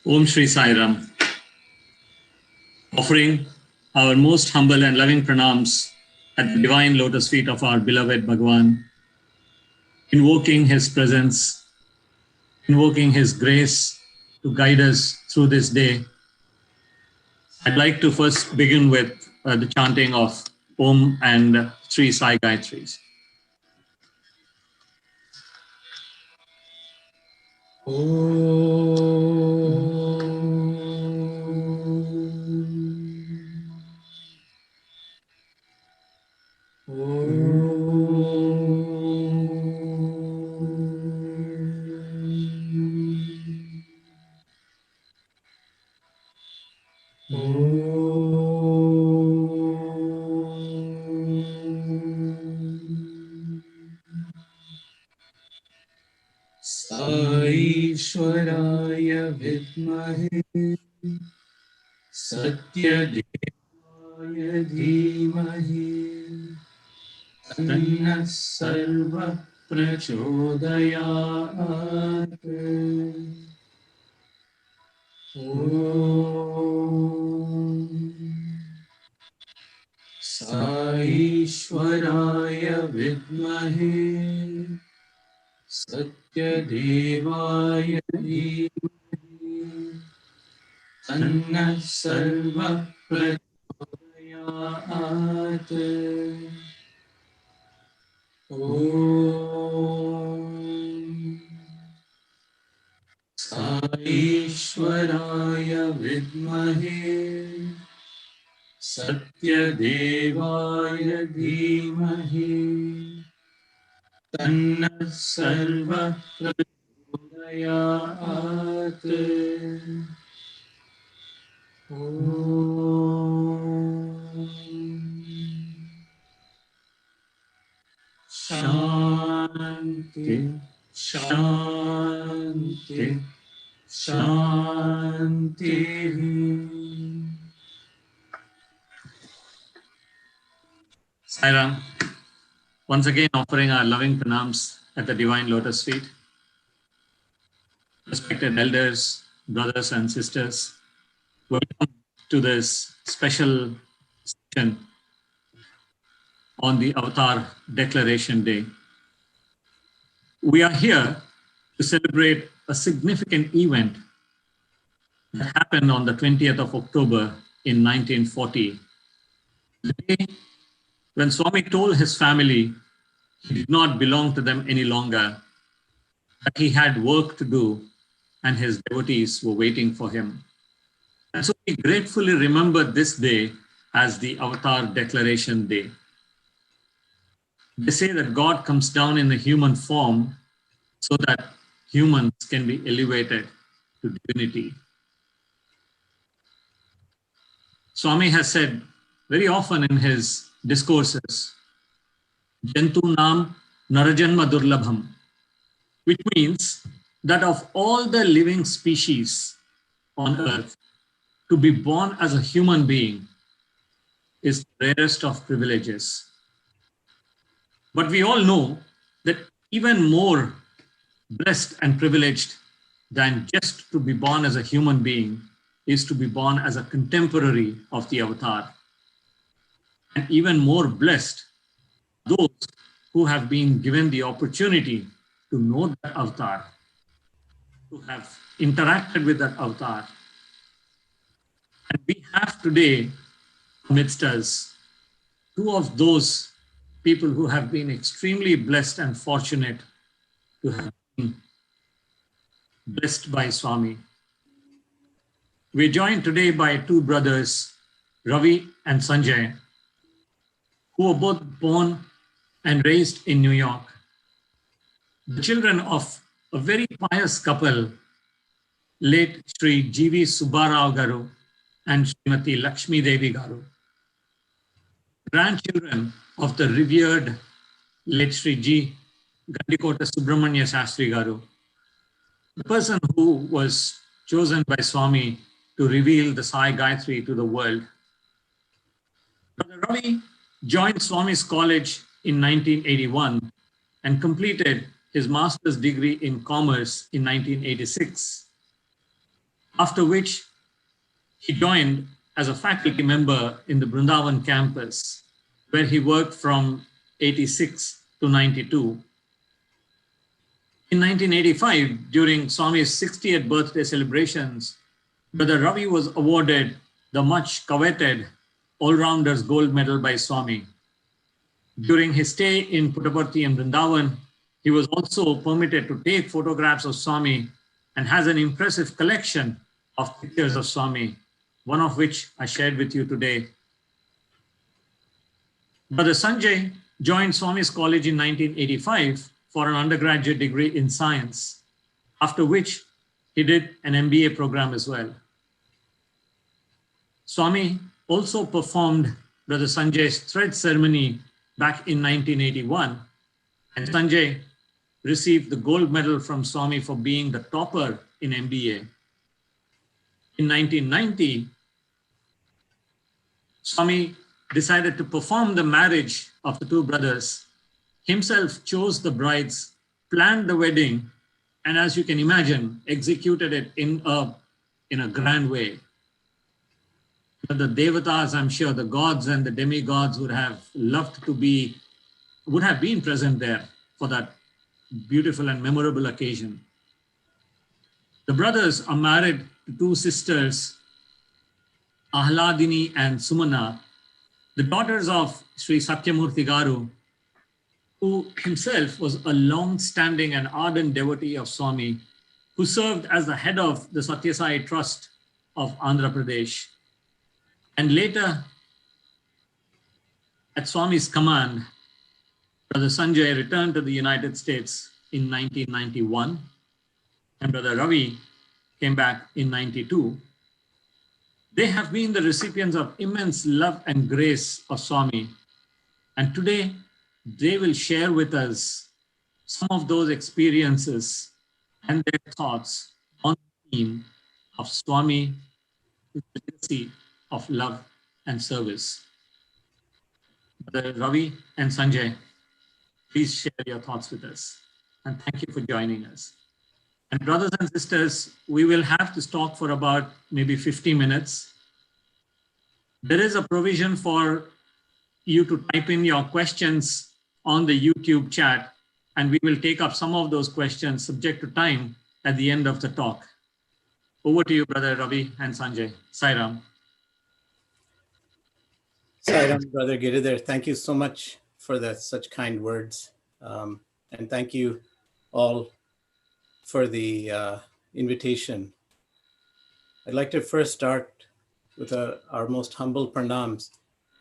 Om Shri Sai Ram. Offering our most humble and loving pranams at the divine lotus feet of our beloved Bhagawan, invoking his presence, invoking his grace to guide us through this day. I'd like to first begin with the chanting of Om and three Sai Gayatris. Ishwaraya vidmahe Sathya devaya dhimahi Tanna sarva prachodayat. Om Sai Ishwaraya vidmahe Satya devaya dhimahi Tanna sarva prachodayat. Om Sai Ishwaraya vidmahe Satya devaya dhimahi Tanna sarva prachodayat. Shanti, Shanti, Shanti. Sai Ram. Once again offering our loving pranams at the divine lotus feet. Respected elders, brothers and sisters, welcome to this special session on the Avatar Declaration Day. We are here to celebrate a significant event that happened on the 20th of October in 1940, the day when Swami told his family he did not belong to them any longer, that he had work to do and his devotees were waiting for him. And so we gratefully remember this day as the Avatar Declaration Day. They say that God comes down in a human form so that humans can be elevated to divinity. Swami has said very often in his discourses, Jantu Nam Narajanma Durlabham, which means that of all the living species on earth, to be born as a human being is the rarest of privileges. But we all know that even more blessed and privileged than just to be born as a human being is to be born as a contemporary of the Avatar. And even more blessed, those who have been given the opportunity to know that Avatar, to have interacted with that Avatar. And we have today amidst us two of those people who have been extremely blessed and fortunate to have been blessed by Swami. We're joined today by two brothers, Ravi and Sanjay, who were both born and raised in New York, the children of a very pious couple, late Sri GV Subba Rao Garu and Srimati Lakshmidevi Garu, grandchildren of the revered late Sri G Subramanya Sastry Garu, the person who was chosen by Swami to reveal the Sai Gayatri to the world. Brother Ravi joined Swami's college in 1981 and completed his master's degree in commerce in 1986. after which he joined as a faculty member in the Brindavan campus, where he worked from 86 to 92. In 1985, during Swami's 60th birthday celebrations, Brother Ravi was awarded the much coveted All-Rounders Gold Medal by Swami. During his stay in Puttaparthy and Brindavan, he was also permitted to take photographs of Swami and has an impressive collection of pictures of Swami, one of which I shared with you today. Brother Sanjay joined Swami's college in 1985 for an undergraduate degree in science, after which he did an MBA program as well. Swami also performed Brother Sanjay's thread ceremony back in 1981, and Sanjay received the gold medal from Swami for being the topper in MBA. In 1990, Swami decided to perform the marriage of the two brothers, himself chose the brides, planned the wedding, and as you can imagine, executed it in a grand way. The devatas, I'm sure, the gods and the demigods would have been present there for that beautiful and memorable occasion. The brothers are married to two sisters, Ahladini and Sumana, the daughters of Sri Satyamurthy Garu, who himself was a long-standing and ardent devotee of Swami, who served as the head of the Sathya Sai Trust of Andhra Pradesh. And later, at Swami's command, Brother Sanjay returned to the United States in 1991, and Brother Ravi came back in 92. They have been the recipients of immense love and grace of Swami. And today, they will share with us some of those experiences and their thoughts on the theme of Swami, the legacy of love and service. Brother Ravi and Sanjay, please share your thoughts with us. And thank you for joining us. And brothers and sisters, we will have to talk for about maybe 50 minutes. There is a provision for you to type in your questions on the YouTube chat, and we will take up some of those questions subject to time at the end of the talk. Over to you, Brother Ravi and Sanjay. Sai Ram. Sai Ram, Brother Giridhar, thank you so much for such kind words. And thank you all for the invitation. I'd like to first start with our most humble pranams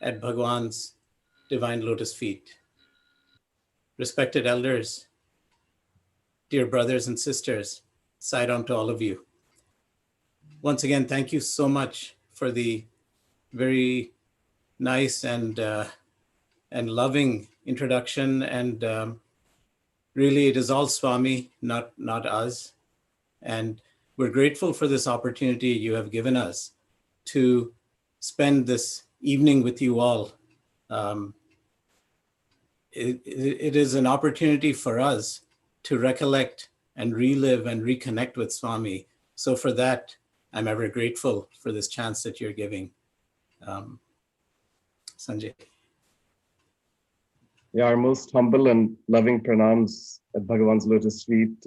at Bhagawan's divine lotus feet. Respected elders, dear brothers and sisters, Sai Ram to all of you. Once again, thank you so much for the very nice and loving introduction. And really, it is all Swami, not us. And we're grateful for this opportunity you have given us to spend this evening with you all. It is an opportunity for us to recollect and relive and reconnect with Swami. So for that, I'm ever grateful for this chance that you're giving. Sanjay. Yeah, our most humble and loving pranams at Bhagawan's lotus feet,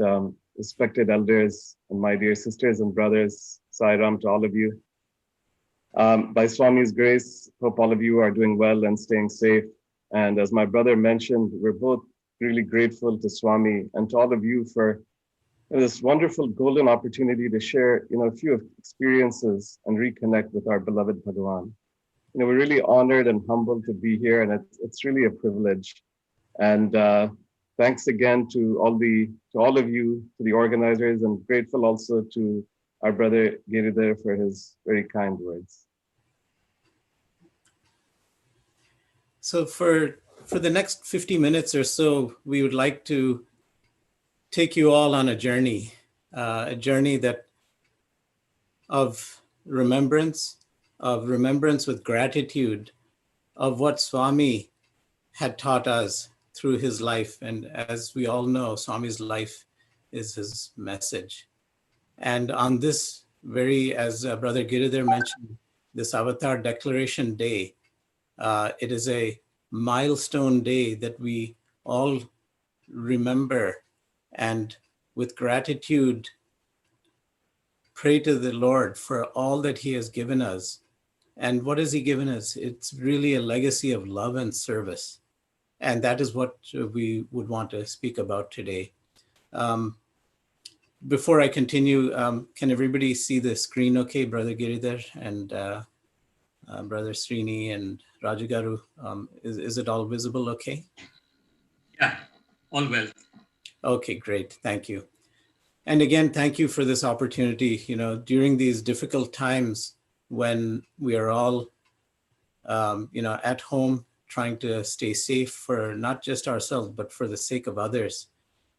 respected elders and my dear sisters and brothers, Sai Ram to all of you. By Swami's grace, hope all of you are doing well and staying safe. And as my brother mentioned, we're both really grateful to Swami and to all of you for this wonderful golden opportunity to share, a few experiences and reconnect with our beloved Bhagawan. We're really honored and humbled to be here, and it's really a privilege. And thanks again to all of you, to the organizers, and grateful also to our brother Giridhar for his very kind words. So for the next 50 minutes or so, we would like to take you all on a journey that of remembrance with gratitude of what Swami had taught us through his life. And as we all know, Swami's life is his message. And on this very, as Brother Giridhar mentioned, this Avatar Declaration Day. It is a milestone day that we all remember and with gratitude pray to the Lord for all that he has given us. And what has he given us? It's really a legacy of love and service. And that is what we would want to speak about today. Before I continue, can everybody see the screen okay, Brother Giridhar and Brother Srini and Rajagaru? Is it all visible okay? Yeah, all well. Okay, great. Thank you. And again, thank you for this opportunity. You know, during these difficult times when we are all, at home, trying to stay safe for not just ourselves, but for the sake of others,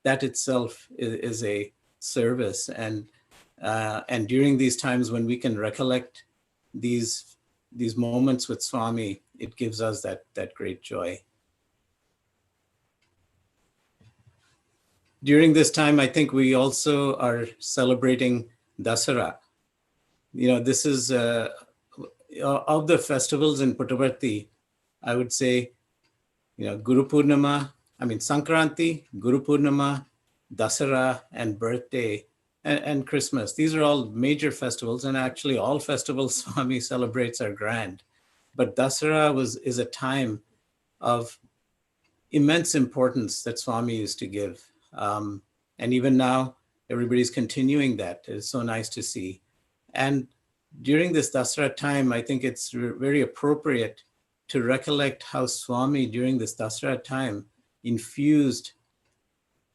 that itself is a service. And during these times when we can recollect these moments with Swami, it gives us that great joy. During this time, I think we also are celebrating Dasara. You know, this is of the festivals in Puttaparthy, I would say, Guru Purnima, Sankranti, Guru Purnima, Dasara, and birthday, and Christmas. These are all major festivals, and actually all festivals Swami celebrates are grand. But Dasara is a time of immense importance that Swami used to give. And even now, everybody's continuing that. It's so nice to see. And during this Dasara time, I think it's very appropriate to recollect how Swami, during this Dasara time, infused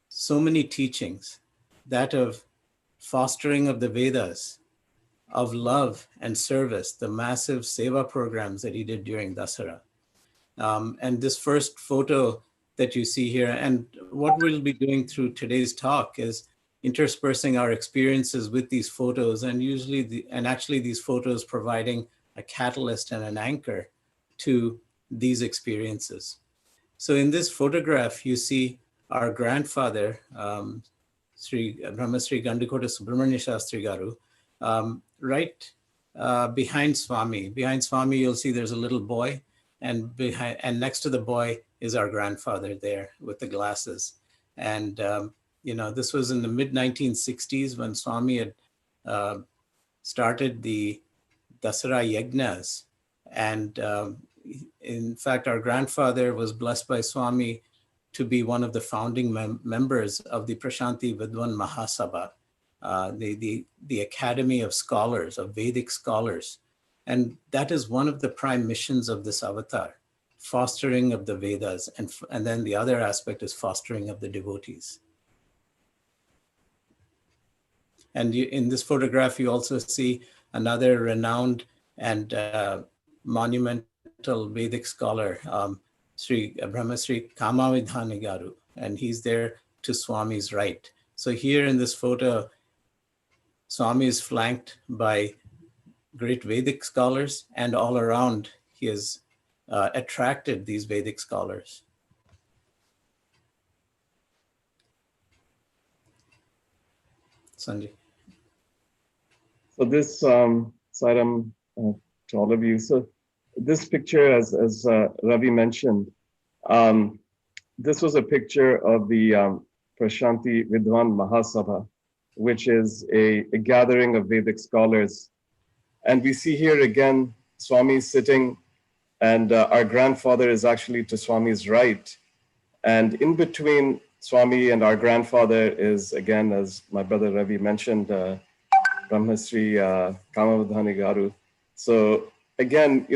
so many teachings, that of fostering of the Vedas, of love and service, the massive seva programs that he did during Dasara. And this first photo that you see here, and what we'll be doing through today's talk is interspersing our experiences with these photos, and actually these photos providing a catalyst and an anchor to these experiences. So in this photograph, you see our grandfather, Sri Brahmasri Gandikota Subramanya Sastry Garu, right behind Swami. Behind Swami, you'll see there's a little boy, and next to the boy is our grandfather there with the glasses. And this was in the mid-1960s when Swami had started the Dasara Yajnas. And in fact, our grandfather was blessed by Swami to be one of the founding members of the Prashanti Vidwan Mahasabha, the Academy of Scholars, of Vedic scholars. And that is one of the prime missions of this avatar, fostering of the Vedas. And then the other aspect is fostering of the devotees. And in this photograph, you also see another renowned and monumental Vedic scholar, Sri Brahmasri Kamavidhani Garu, and he's there to Swami's right. So here in this photo, Swami is flanked by great Vedic scholars, and all around he has attracted these Vedic scholars. Sanjay. So this, Sairam, to all of you. So this picture, as Ravi mentioned, this was a picture of the Prashanti Vidwan Mahasabha, which is a gathering of Vedic scholars. And we see here again, Swami sitting, and our grandfather is actually to Swami's right. And in between Swami and our grandfather is, again, as my brother Ravi mentioned, Brahmasri Kamavadhani Garu. So again,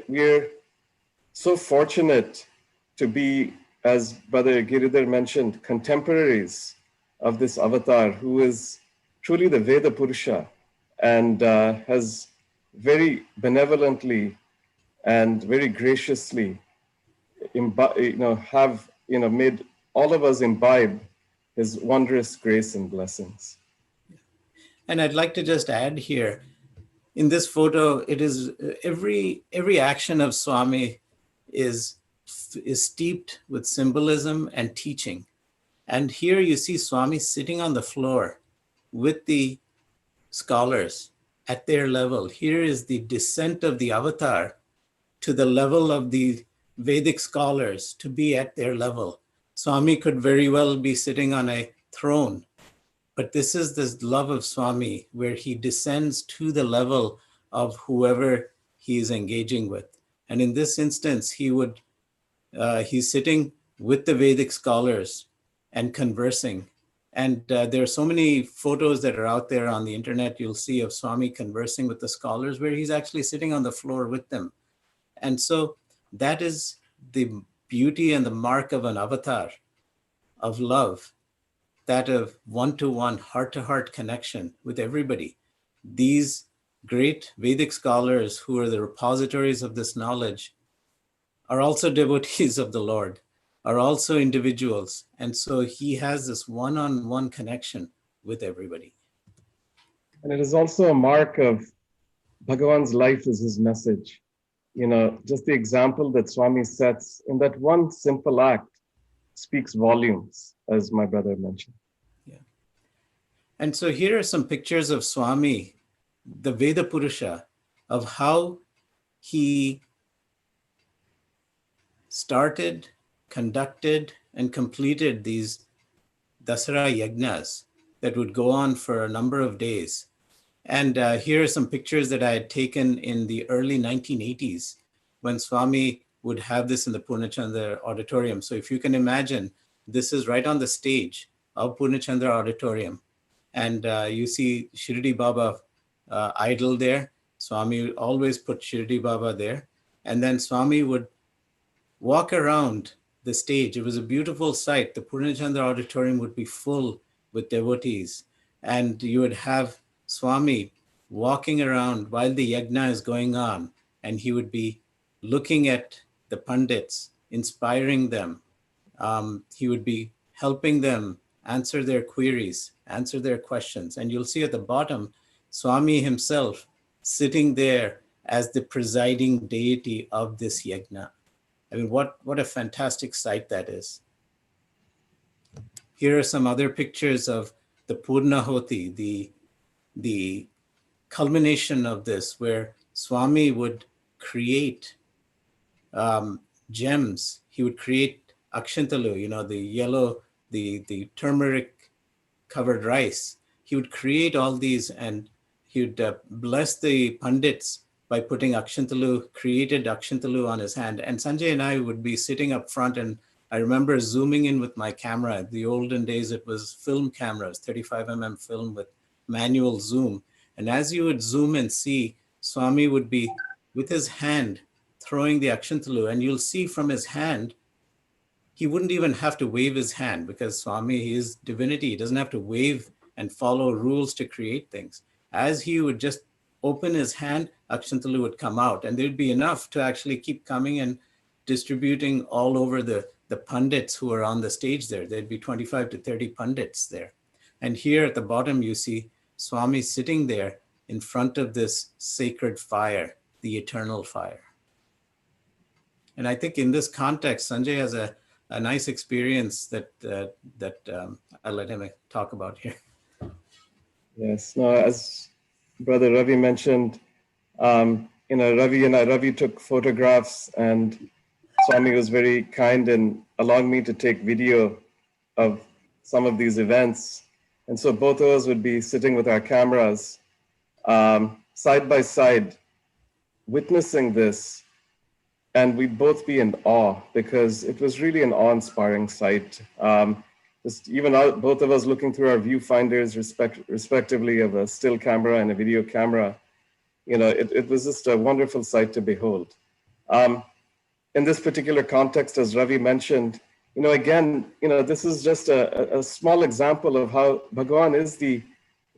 we're so fortunate to be, as Brother Giridhar mentioned, contemporaries of this avatar who is truly the Veda Purusha and has very benevolently and very graciously made all of us imbibe his wondrous grace and blessings. And I'd like to just add here, in this photo, it is every action of Swami is steeped with symbolism and teaching. And here you see Swami sitting on the floor with the scholars, at their level. Here is the descent of the avatar to the level of the Vedic scholars to be at their level. Swami could very well be sitting on a throne, but this is this love of Swami where he descends to the level of whoever he is engaging with. And in this instance, he's sitting with the Vedic scholars and conversing. And there are so many photos that are out there on the internet you'll see of Swami conversing with the scholars where he's actually sitting on the floor with them. And so that is the beauty and the mark of an avatar of love, that of one-to-one, heart-to-heart connection with everybody. These great Vedic scholars who are the repositories of this knowledge are also devotees of the Lord, are also individuals. And so he has this one-on-one connection with everybody. And it is also a mark of Bhagawan's life is his message. You know, just the example that Swami sets in that one simple act speaks volumes, as my brother mentioned. Yeah. And so here are some pictures of Swami, the Veda Purusha, of how he started, conducted, and completed these Dasara Yajnas that would go on for a number of days. And here are some pictures that I had taken in the early 1980s when Swami would have this in the Purnachandra Auditorium. So if you can imagine, this is right on the stage of Purnachandra Auditorium. And you see Shirdi Baba idol there. Swami always put Shirdi Baba there. And then Swami would walk around the stage. It was a beautiful sight. The Purnachandra Auditorium would be full with devotees. And you would have Swami walking around while the yajna is going on, and he would be looking at the pandits, inspiring them. He would be helping them answer their queries, answer their questions. And you'll see at the bottom, Swami himself sitting there as the presiding deity of this yajna. I mean, what a fantastic sight that is. Here are some other pictures of the Purnahoti, the culmination of this, where Swami would create gems. He would create akshantalu, you know, the yellow, the turmeric covered rice. He would create all these, and he would bless the pandits by putting akshantalu, created akshantalu on his hand. And Sanjay and I would be sitting up front, and I remember zooming in with my camera. The olden days, it was film cameras, 35mm film with manual zoom. And as you would zoom and see, Swami would be with his hand throwing the akshantalu, and you'll see from his hand, he wouldn't even have to wave his hand because Swami, he is divinity. He doesn't have to wave and follow rules to create things. As he would just open his hand, akshantalu would come out, and there'd be enough to actually keep coming and distributing all over the pandits who are on the stage there. There'd be 25 to 30 pandits there. And here at the bottom, you see Swami sitting there in front of this sacred fire, the eternal fire. And I think in this context, Sanjay has a nice experience that I'll let him talk about here. Yes, no, as Brother Ravi mentioned, Ravi took photographs, and Swami was very kind in allowing me to take video of some of these events. And so both of us would be sitting with our cameras side by side, witnessing this, and we'd both be in awe because it was really an awe-inspiring sight. Just even both of us looking through our viewfinders, respectively, of a still camera and a video camera, you know, it was just a wonderful sight to behold. In this particular context, as Ravi mentioned, you know, again, you know, this is just a small example of how Bhagawan is the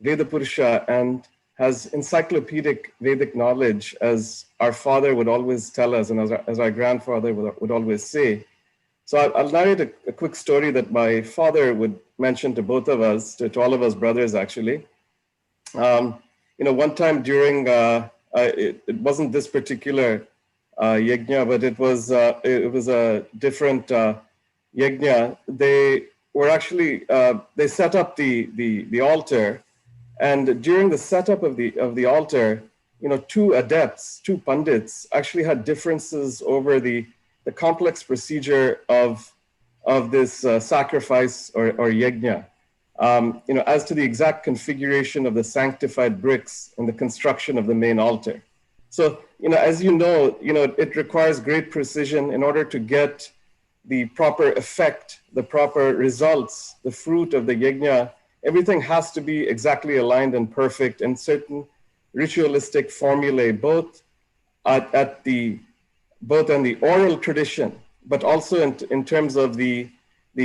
Veda Purusha and has encyclopedic Vedic knowledge, as our father would always tell us, and as our grandfather would always say. So I'll narrate a quick story that my father would mention to both of us, to all of us brothers, actually. You know, one time during, it wasn't this particular yajna, but it was a different yajna. They were actually, they set up the altar, And during the setup of the altar, two adepts, two pandits, actually had differences over the complex procedure of this sacrifice or yajna. As to the exact configuration of the sanctified bricks and the construction of the main altar. So, as it requires great precision in order to get the proper effect, the proper results, the fruit of the yajna. Everything has to be exactly aligned and perfect, and certain ritualistic formulae, both in the oral tradition, but also in terms of the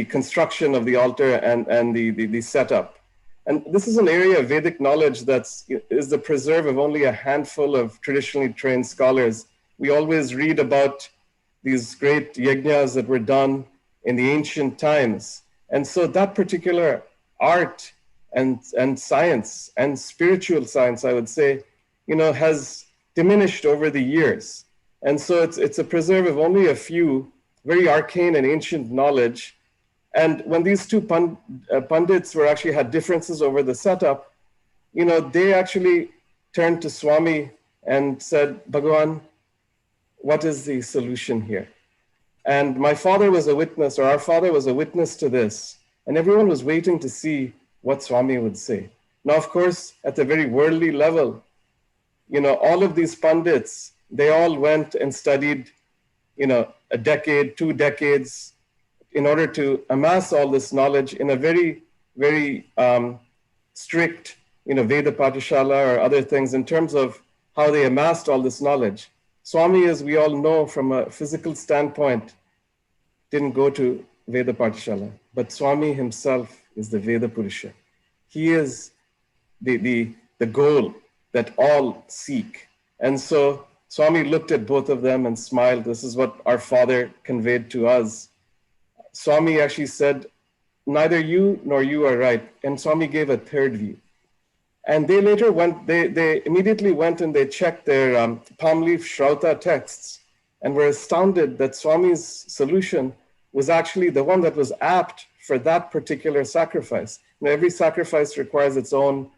construction of the altar and the setup. And this is an area of Vedic knowledge is the preserve of only a handful of traditionally trained scholars. We always read about these great yajnas that were done in the ancient times. And so that particular art and science and spiritual science, I would say, has diminished over the years. And so it's a preserve of only a few very arcane and ancient knowledge. And when these two pundits had differences over the setup, they actually turned to Swami and said, Bhagawan, what is the solution here? And my father was a witness, or our father was a witness to this. And everyone was waiting to see what Swami would say. Now, of course, at the very worldly level, all of these pundits, they all went and studied, a decade, 2 decades, in order to amass all this knowledge in a very, very strict, Veda Patishala or other things in terms of how they amassed all this knowledge. Swami, as we all know from a physical standpoint, didn't go to Veda Patishala, but Swami himself is the Veda Purusha. He is the goal that all seek. And so Swami looked at both of them and smiled. This is what our father conveyed to us. Swami actually said, neither you nor you are right. And Swami gave a third view. And they later they immediately went and they checked their palm leaf Shrauta texts and were astounded that Swami's solution was actually the one that was apt for that particular sacrifice. Every sacrifice requires its own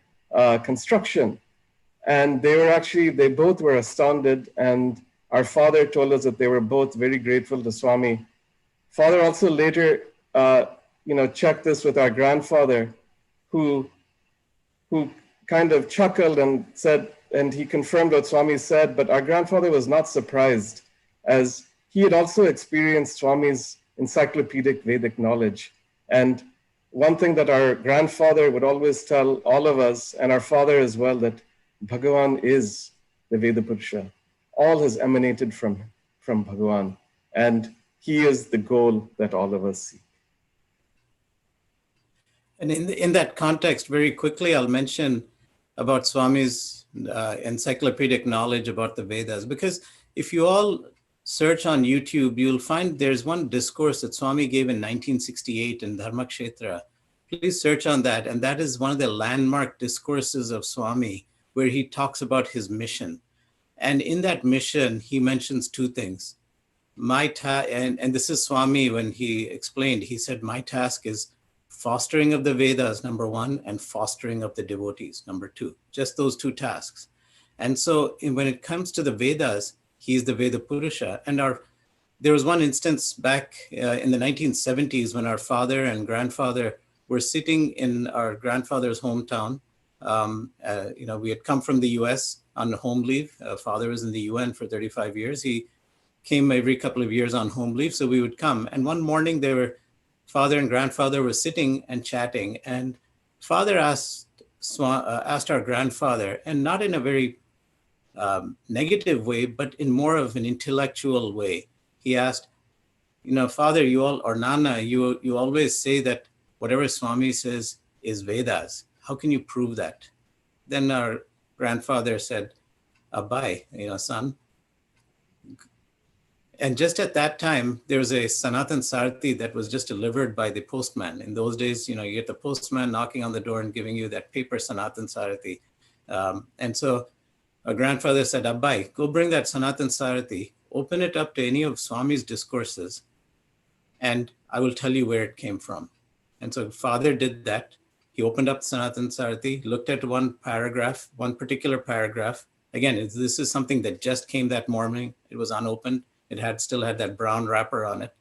construction. And they both were astounded. And our father told us that they were both very grateful to Swami. Father also later, checked this with our grandfather, who kind of chuckled and said, and he confirmed what Swami said, but our grandfather was not surprised, as he had also experienced Swami's encyclopedic Vedic knowledge. And one thing that our grandfather would always tell all of us, and our father as well, that Bhagawan is the Veda Purusha. All has emanated from Bhagawan, and he is the goal that all of us seek. And in that context, very quickly, I'll mention about Swami's encyclopedic knowledge about the Vedas, because if you all search on YouTube, you'll find there's one discourse that Swami gave in 1968 in Dharmakshetra. Please search on that. And that is one of the landmark discourses of Swami, where he talks about his mission. And in that mission, he mentions two things. And this is Swami when he explained, he said, my task is fostering of the Vedas, number one, and fostering of the devotees, number two, just those two tasks. And so when it comes to the Vedas, he's the Veda Purusha. And there was one instance back in the 1970s when our father and grandfather were sitting in our grandfather's hometown. We had come from the US on home leave. Father was in the UN for 35 years. He came every couple of years on home leave, so we would come. And one morning father and grandfather were sitting and chatting, and father asked our grandfather, and not in a very negative way, but in more of an intellectual way. He asked, Father, or Nana, you always say that whatever Swami says is Vedas. How can you prove that? Then our grandfather said, Abai, son. And just at that time, there was a Sanatan Sarthi that was just delivered by the postman. In those days, you get the postman knocking on the door and giving you that paper Sanatan Sarthi. And so our grandfather said, Abai, go bring that Sanatan Sarthi, open it up to any of Swami's discourses, and I will tell you where it came from. And so father did that. He opened up Sanatana Sarthi, looked at one paragraph, one particular paragraph. Again, this is something that just came that morning. It was unopened. It still had that brown wrapper on it.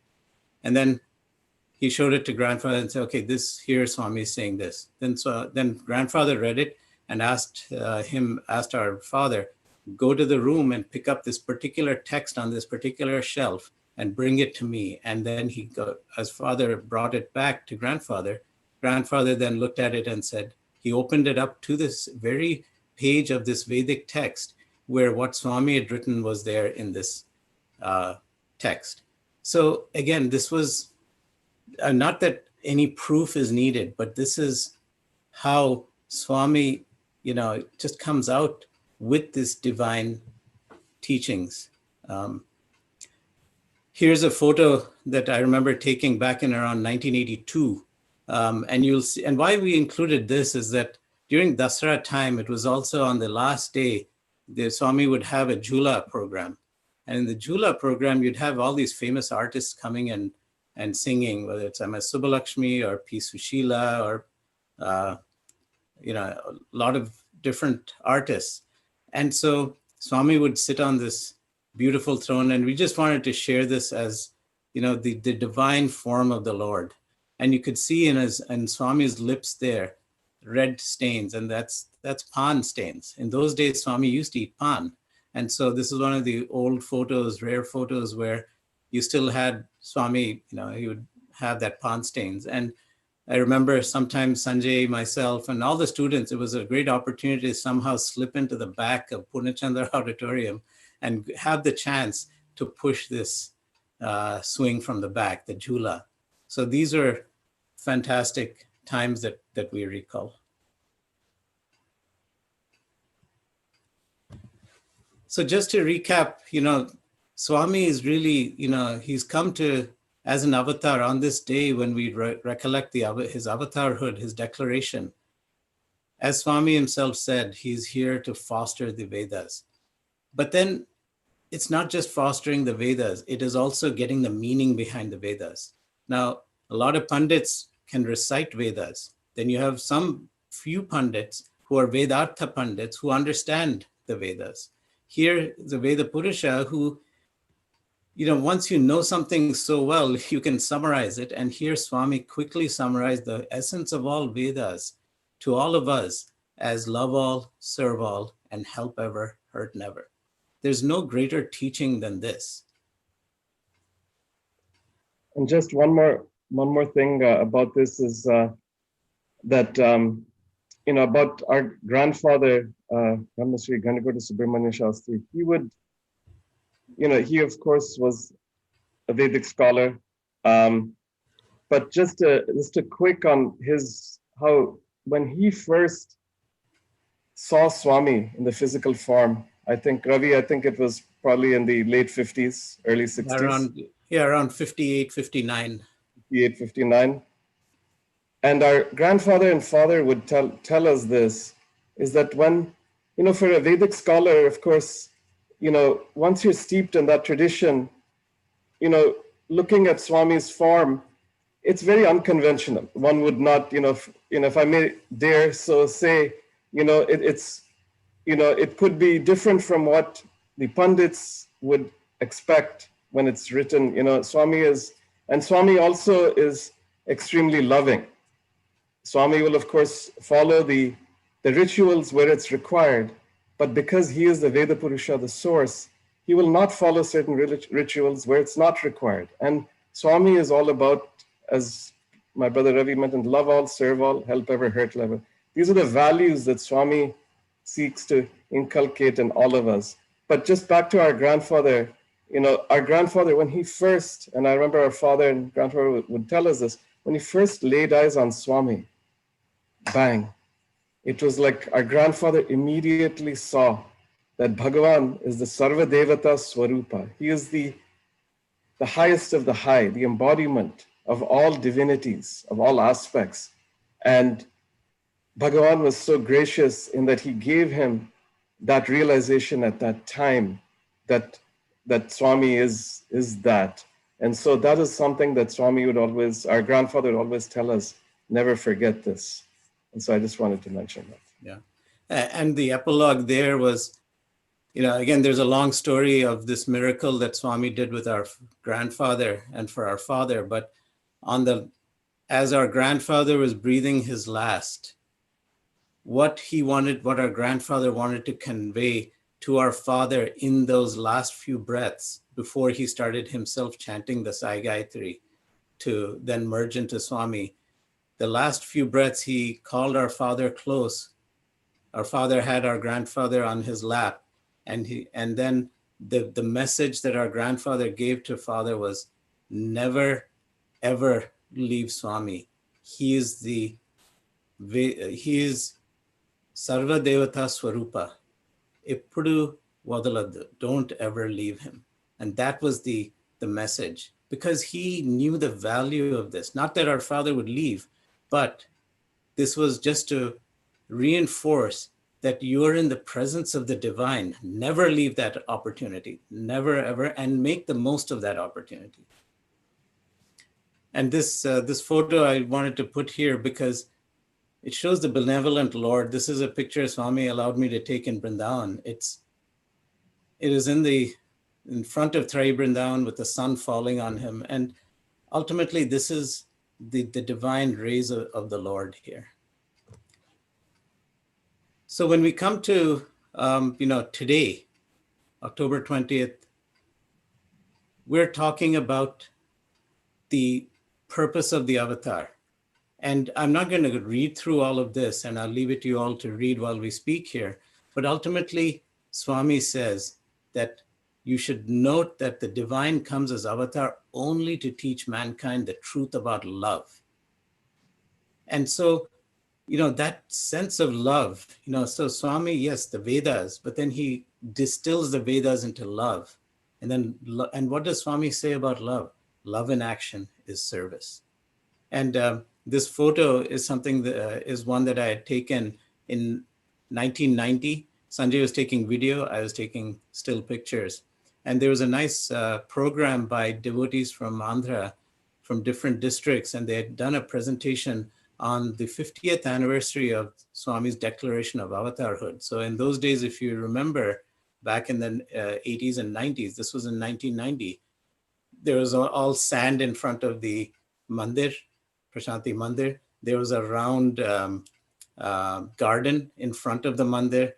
And then he showed it to grandfather and said, okay, this here Swami is saying this. Then grandfather read it and asked our father, go to the room and pick up this particular text on this particular shelf and bring it to me. And then as father brought it back to grandfather then looked at it and said, he opened it up to this very page of this Vedic text where what Swami had written was there in this text. So again, this was not that any proof is needed, but this is how Swami, just comes out with this divine teachings. Here's a photo that I remember taking back in around 1982. And you'll see, and why we included this is that during Dasara time, it was also on the last day, the Swami would have a Jula program. And in the Jula program, you'd have all these famous artists coming and singing, whether it's M.S. Subbulakshmi or P. Sushila or, a lot of different artists. And so Swami would sit on this beautiful throne, and we just wanted to share this as, the divine form of the Lord. And you could see in Swami's lips there, red stains, and that's pan stains. In those days, Swami used to eat pan. And so this is one of the old photos, rare photos where you still had Swami, he would have that pan stains. And I remember sometimes Sanjay, myself, and all the students, it was a great opportunity to somehow slip into the back of Purnachandra Auditorium and have the chance to push this swing from the back, the Jula. So these are fantastic times that we recall. So just to recap, Swami is really, he's come to as an avatar on this day when we recollect his avatarhood, his declaration. As Swami himself said, he's here to foster the Vedas. But then it's not just fostering the Vedas, it is also getting the meaning behind the Vedas. Now, a lot of Pandits can recite Vedas. Then you have some few Pandits who are Vedartha Pandits who understand the Vedas. Here, the Veda Purusha who, once you know something so well, you can summarize it. And here Swami quickly summarized the essence of all Vedas to all of us as love all, serve all, and help ever, hurt never. There's no greater teaching than this. And just one more thing about this is that about our grandfather, Sri G V Subramanya Sastry. He would, he of course was a Vedic scholar, but just a quick on how when he first saw Swami in the physical form. I think it was probably in the late 50s, early 60s. Around 58, 59. 58, 59. And our grandfather and father would tell us this, is that when, for a Vedic scholar, of course, once you're steeped in that tradition, looking at Swami's form, it's very unconventional. One would not, if I may dare so say, it could be different from what the Pandits would expect when it's written. Swami also is extremely loving. Swami will, of course, follow the rituals where it's required, but because he is the Veda Purusha, the source, he will not follow certain rituals where it's not required. And Swami is all about, as my brother Ravi mentioned, love all, serve all, help ever, hurt never. These are the values that Swami seeks to inculcate in all of us. But just back to our grandfather, when he first, and I remember our father and grandfather would tell us this, when he first laid eyes on Swami, bang, it was like our grandfather immediately saw that Bhagawan is the Sarva Devata Swarupa. He is the highest of the high, the embodiment of all divinities, of all aspects. And Bhagawan was so gracious in that he gave him that realization at that time that Swami is that. And so that is something that Swami our grandfather would always tell us, never forget this. And so I just wanted to mention that. Yeah. And the epilogue there was, again, there's a long story of this miracle that Swami did with our grandfather and for our father. But as our grandfather was breathing his last, what our grandfather wanted to convey to our father in those last few breaths before he started himself chanting the Sai Gayatri to then merge into Swami. The last few breaths, he called our father close. Our father had our grandfather on his lap, and then the message that our grandfather gave to father was, never, ever leave Swami. He is Sarva Devata Swarupa. Ippudu Vadaladdu. Don't ever leave him. And that was the message, because he knew the value of this. Not that our father would leave, but this was just to reinforce that you are in the presence of the divine. Never leave that opportunity, never ever, and make the most of that opportunity. And this photo I wanted to put here because it shows the benevolent Lord. This is a picture Swami allowed me to take in Brindavan. It is in front of Trai Brindavan with the sun falling on him. And ultimately, this is the divine rays of the Lord here. So when we come to, today, October 20th, we're talking about the purpose of the avatar. And I'm not going to read through all of this, and I'll leave it to you all to read while we speak here. But ultimately, Swami says that you should note that the divine comes as avatar only to teach mankind the truth about love. And so, that sense of love, so Swami, yes, the Vedas, but then he distills the Vedas into love. And what does Swami say about love? Love in action is service. And this photo is is one that I had taken in 1990. Sanjay was taking video, I was taking still pictures. And there was a nice program by devotees from Andhra, from different districts, and they had done a presentation on the 50th anniversary of Swami's declaration of avatarhood. So in those days, if you remember, back in the 80s and 90s, this was in 1990, there was all sand in front of the mandir, Prashanti Mandir. There was a round garden in front of the mandir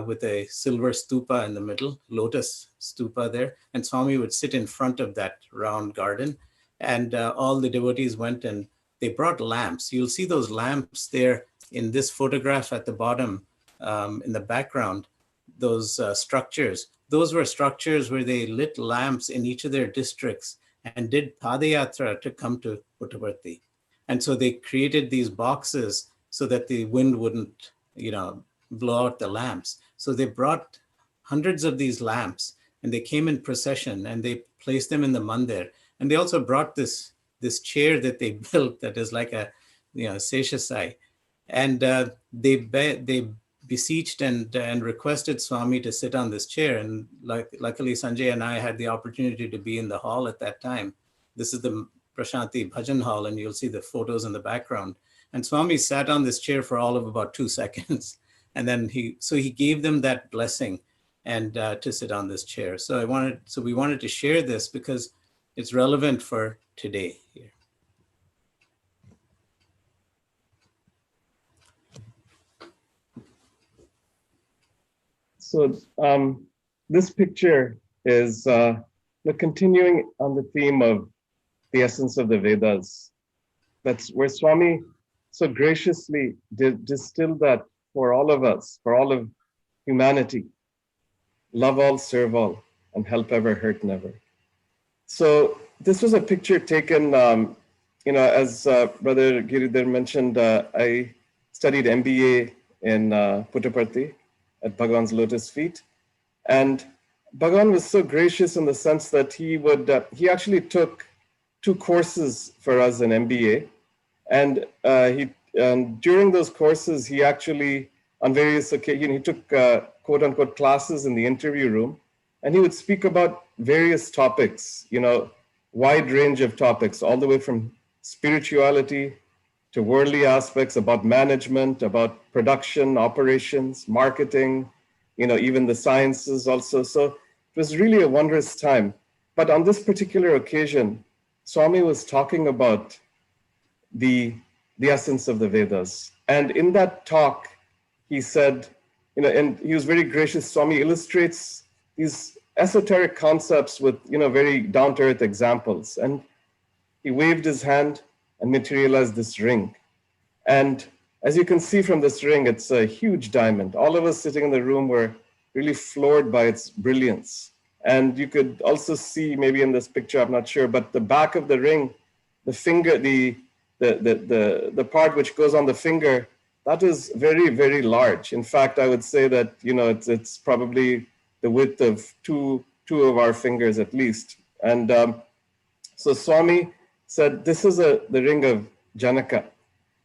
with a silver stupa in the middle, lotus stupa there. And Swami would sit in front of that round garden. And all the devotees went and they brought lamps. You'll see those lamps there in this photograph at the bottom in the background, those structures. Those were structures where they lit lamps in each of their districts and did Padayatra to come to Puttaparthy. And so they created these boxes so that the wind wouldn't, blow out the lamps. So they brought hundreds of these lamps and they came in procession and they placed them in the mandir. And they also brought this chair that they built that is like a, Seshasai. And they beseeched and requested Swami to sit on this chair. And luckily Sanjay and I had the opportunity to be in the hall at that time. This is the Prashanti Bhajan Hall, and you'll see the photos in the background. And Swami sat on this chair for all of about 2 seconds. And then he gave them that blessing and to sit on this chair. So we wanted to share this because it's relevant for today here. So this picture is continuing on the theme of the essence of the Vedas. That's where Swami so graciously distilled that for all of us, for all of humanity. Love all, serve all, and help ever, hurt never. So this was a picture taken, as Brother Giridhar mentioned, I studied MBA in Puttaparthy at Bhagawan's lotus feet. And Bhagawan was so gracious in the sense that he actually took 2 courses for us in MBA. And during those courses, he actually, on various occasions, he took quote unquote classes in the interview room, and he would speak about various topics, wide range of topics, all the way from spirituality to worldly aspects, about management, about production, operations, marketing, even the sciences also. So it was really a wondrous time. But on this particular occasion, Swami was talking about the essence of the Vedas. And in that talk, he said, and he was very gracious. Swami illustrates these esoteric concepts with, very down-to-earth examples. And he waved his hand and materialized this ring. And as you can see from this ring, it's a huge diamond. All of us sitting in the room were really floored by its brilliance. And you could also see, maybe in this picture, I'm not sure, but the back of the ring, the finger, the part which goes on the finger, that is very, very large. In fact, I would say that, it's probably the width of two of our fingers at least. And so Swami said, this is the ring of Janaka.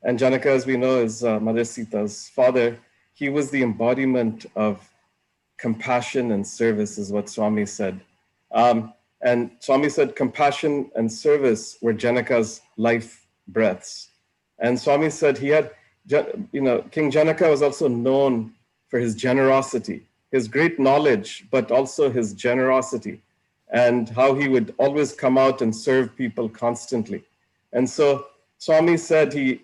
And Janaka, as we know, is Mother Sita's father. He was the embodiment of compassion and service, is what Swami said. And Swami said compassion and service were Janaka's life breaths. And Swami said he had, King Janaka was also known for his generosity, his great knowledge, but also his generosity, and how he would always come out and serve people constantly. And so Swami said it,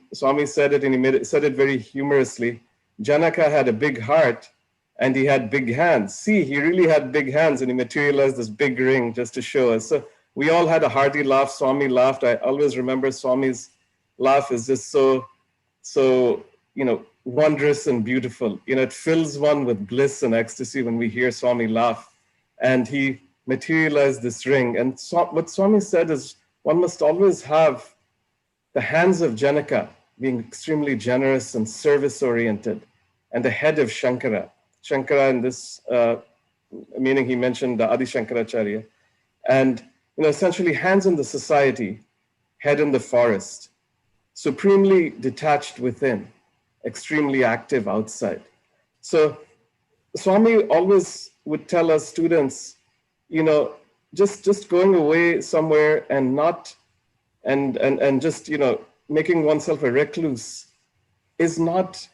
and he said it very humorously. Janaka had a big heart and he had big hands. See, he really had big hands, and he materialized this big ring just to show us. So we all had a hearty laugh. Swami laughed. I always remember Swami's laugh is just so wondrous and beautiful. It fills one with bliss and ecstasy when we hear Swami laugh. And he materialized this ring. And what Swami said is, one must always have the hands of Janaka being extremely generous and service-oriented, and the head of Shankara. Shankara in this meaning, he mentioned Adi Shankaracharya. And essentially hands in the society, head in the forest, supremely detached within, extremely active outside. So Swami always would tell us students, just going away somewhere and not just making oneself a recluse is not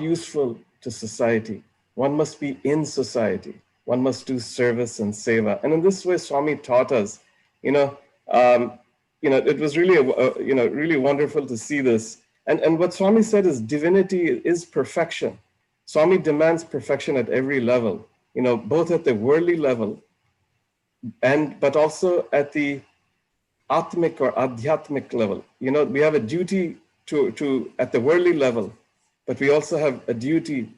useful to society. One must be in society. One must do service and seva. And in this way, Swami taught us. It was really really wonderful to see this. And what Swami said is divinity is perfection. Swami demands perfection at every level. Both at the worldly level, but also at the atmic or adhyatmic level. We have a duty to at the worldly level, but we also have a duty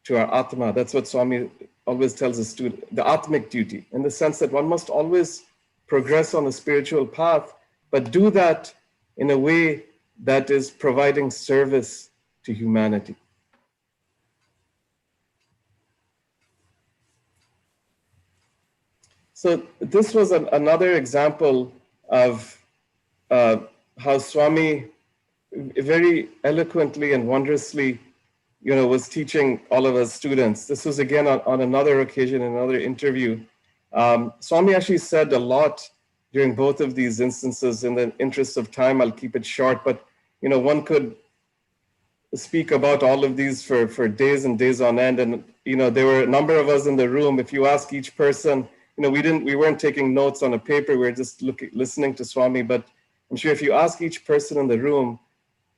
to our atma. That's what Swami always tells us, to the atmic duty, in the sense that one must always progress on the spiritual path, but do that in a way that is providing service to humanity. So this was another example of how Swami very eloquently and wondrously, was teaching all of us students. This was again on another occasion, another interview. Swami actually said a lot during both of these instances. In the interest of time, I'll keep it short, but one could speak about all of these for days and days on end. And there were a number of us in the room. If you ask each person, we weren't taking notes on a paper, we were just listening to Swami, but I'm sure if you ask each person in the room,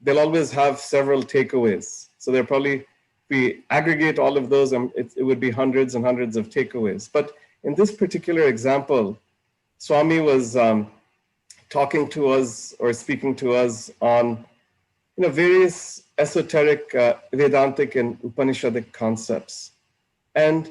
they'll always have several takeaways. So they'll probably, if we aggregate all of those, it would be hundreds and hundreds of takeaways. But in this particular example, Swami was talking to us or speaking to us on various esoteric Vedantic and Upanishadic concepts. And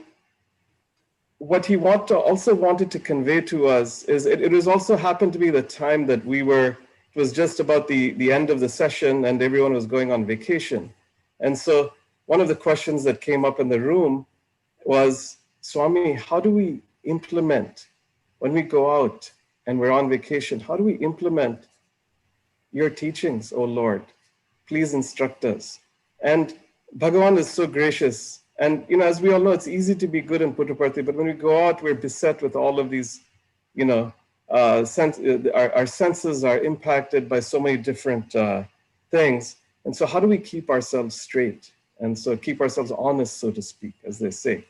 what he also wanted to convey to us is it was also happened to be the time that it was just about the end of the session and everyone was going on vacation. And so one of the questions that came up in the room was, Swami, how do we implement, when we go out and we're on vacation, how do we implement your teachings, O Lord? Please instruct us. And Bhagawan is so gracious. And, as we all know, it's easy to be good in Puttaparthy, but when we go out, we're beset with all of these, our senses are impacted by so many different, things. And so how do we keep ourselves straight? And so keep ourselves honest, so to speak, as they say.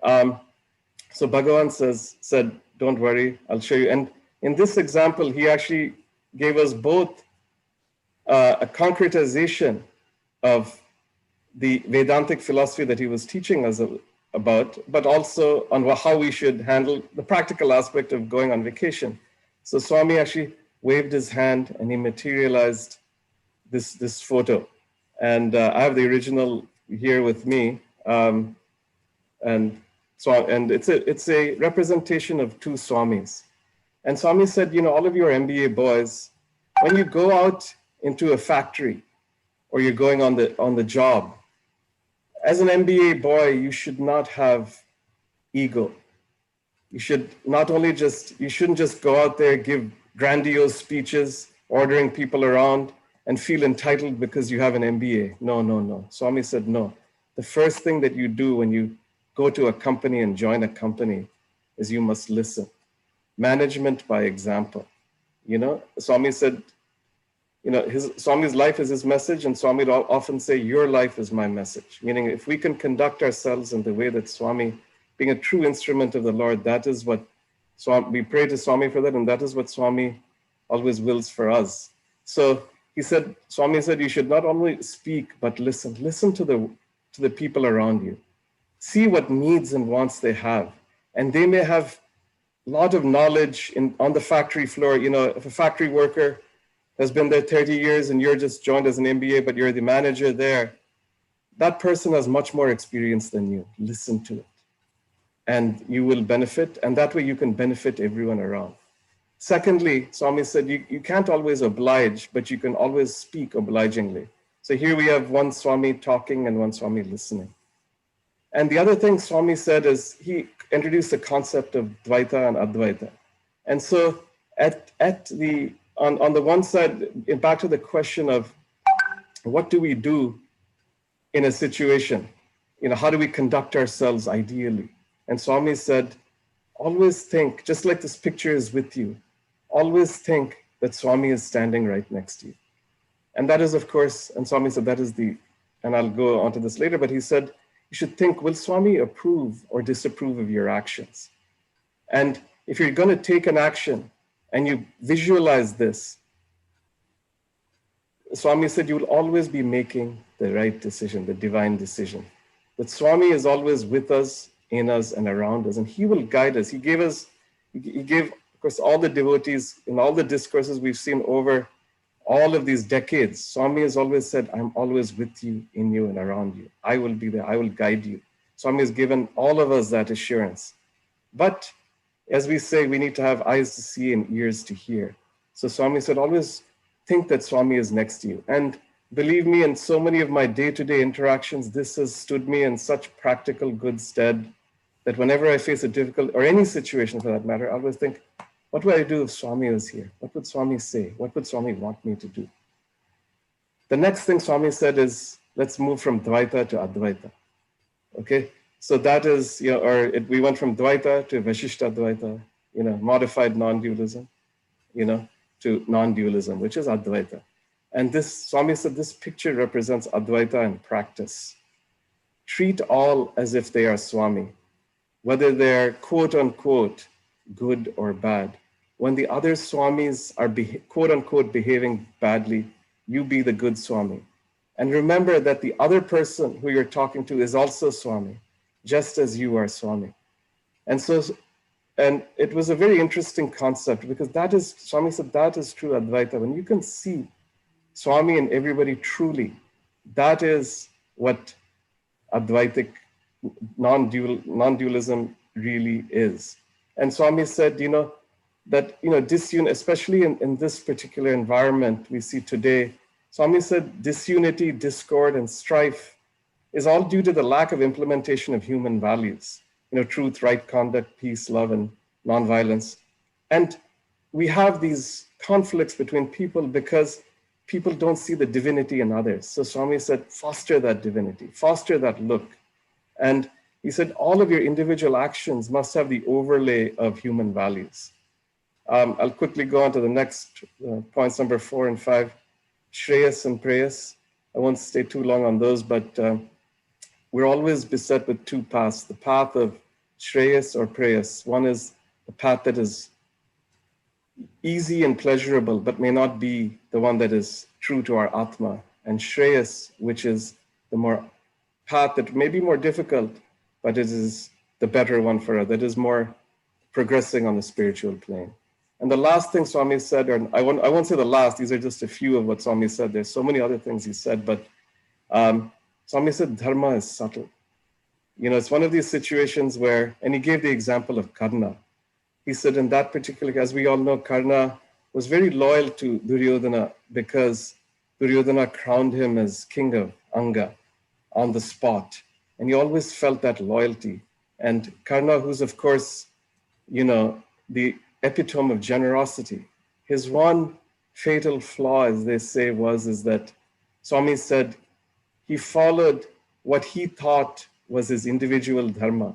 So Bhagawan said, don't worry, I'll show you. And in this example, he actually gave us both a concretization of the Vedantic philosophy that he was teaching us about, but also on how we should handle the practical aspect of going on vacation. So Swami actually waved his hand and he materialized this photo. And I have the original here with me. And it's a representation of two Swamis. And Swami said, all of your MBA boys, when you go out into a factory or you're going on the job, as an MBA boy, you should not have ego. You should you shouldn't just go out there, give grandiose speeches, ordering people around and feel entitled because you have an MBA. No. Swami said, no. The first thing that you do when you go to a company and join a company is you must listen. Management by example. Swami said, Swami's life is his message, and Swami would often say, your life is my message. Meaning, if we can conduct ourselves in the way that Swami, being a true instrument of the Lord, that is what we pray to Swami for that, and that is what Swami always wills for us. So Swami said, you should not only speak, but listen. Listen to the people around you. See what needs and wants they have. And they may have a lot of knowledge on the factory floor. If a factory worker has been there 30 years and you're just joined as an MBA, but you're the manager there, that person has much more experience than you. Listen to it. And you will benefit, and that way you can benefit everyone around. Secondly, Swami said, you can't always oblige, but you can always speak obligingly. So here we have one Swami talking and one Swami listening. And the other thing Swami said is he introduced the concept of Dvaita and Advaita. And so on the one side, back to the question of what do we do in a situation? How do we conduct ourselves ideally? And Swami said, always think, just like this picture is with you, always think that Swami is standing right next to you. And that is, of course, and Swami said and I'll go on to this later, but he said, you should think, will Swami approve or disapprove of your actions? And if you're going to take an action and you visualize this, Swami said, you will always be making the right decision, the divine decision. That Swami is always with us, in us, and around us, and he will guide us. He gave, of course, all the devotees in all the discourses we've seen over all of these decades. Swami has always said, I'm always with you, in you, and around you. I will be there. I will guide you. Swami has given all of us that assurance. But as we say, we need to have eyes to see and ears to hear. So Swami said, always think that Swami is next to you. And believe me, in so many of my day-to-day interactions, this has stood me in such practical good stead that whenever I face a difficult, or any situation for that matter, I always think, what would I do if Swami was here? What would Swami say? What would Swami want me to do? The next thing Swami said is, let's move from Dvaita to Advaita. Okay? So that is, we went from Dvaita to Vashishta Dvaita, modified non-dualism, to non-dualism, which is Advaita. And Swami said, this picture represents Advaita in practice. Treat all as if they are Swami, whether they're quote unquote good or bad. When the other Swamis are quote unquote behaving badly, you be the good Swami. And remember that the other person who you're talking to is also Swami, just as you are Swami. And it was a very interesting concept, because Swami said, that is true Advaita. When you can see Swami and everybody truly, that is what Advaitic non-dualism really is. And Swami said, disunity, especially in this particular environment we see today, Swami said disunity, discord, and strife is all due to the lack of implementation of human values, truth, right conduct, peace, love, and nonviolence. And we have these conflicts between people because people don't see the divinity in others. So Swami said, foster that divinity, foster that look. And he said, all of your individual actions must have the overlay of human values. I'll quickly go on to the next points, number 4 and 5. Shreyas and Preyas. I won't stay too long on those, but we're always beset with two paths, the path of Shreyas or Preyas. One is the path that is easy and pleasurable, but may not be the one that is true to our Atma. And Shreyas, which is the more path that may be more difficult, but it is the better one for us, that is more progressing on the spiritual plane. And the last thing Swami said, or I won't say the last, these are just a few of what Swami said. There's so many other things he said, but Swami said dharma is subtle. You know, it's one of these situations where, and he gave the example of Karna. He said in that particular, as we all know, Karna was very loyal to Duryodhana because Duryodhana crowned him as king of Anga on the spot. And he always felt that loyalty. And Karna, who's of course, you know, the epitome of generosity, his one fatal flaw, as they say, is that Swami said he followed what he thought was his individual dharma,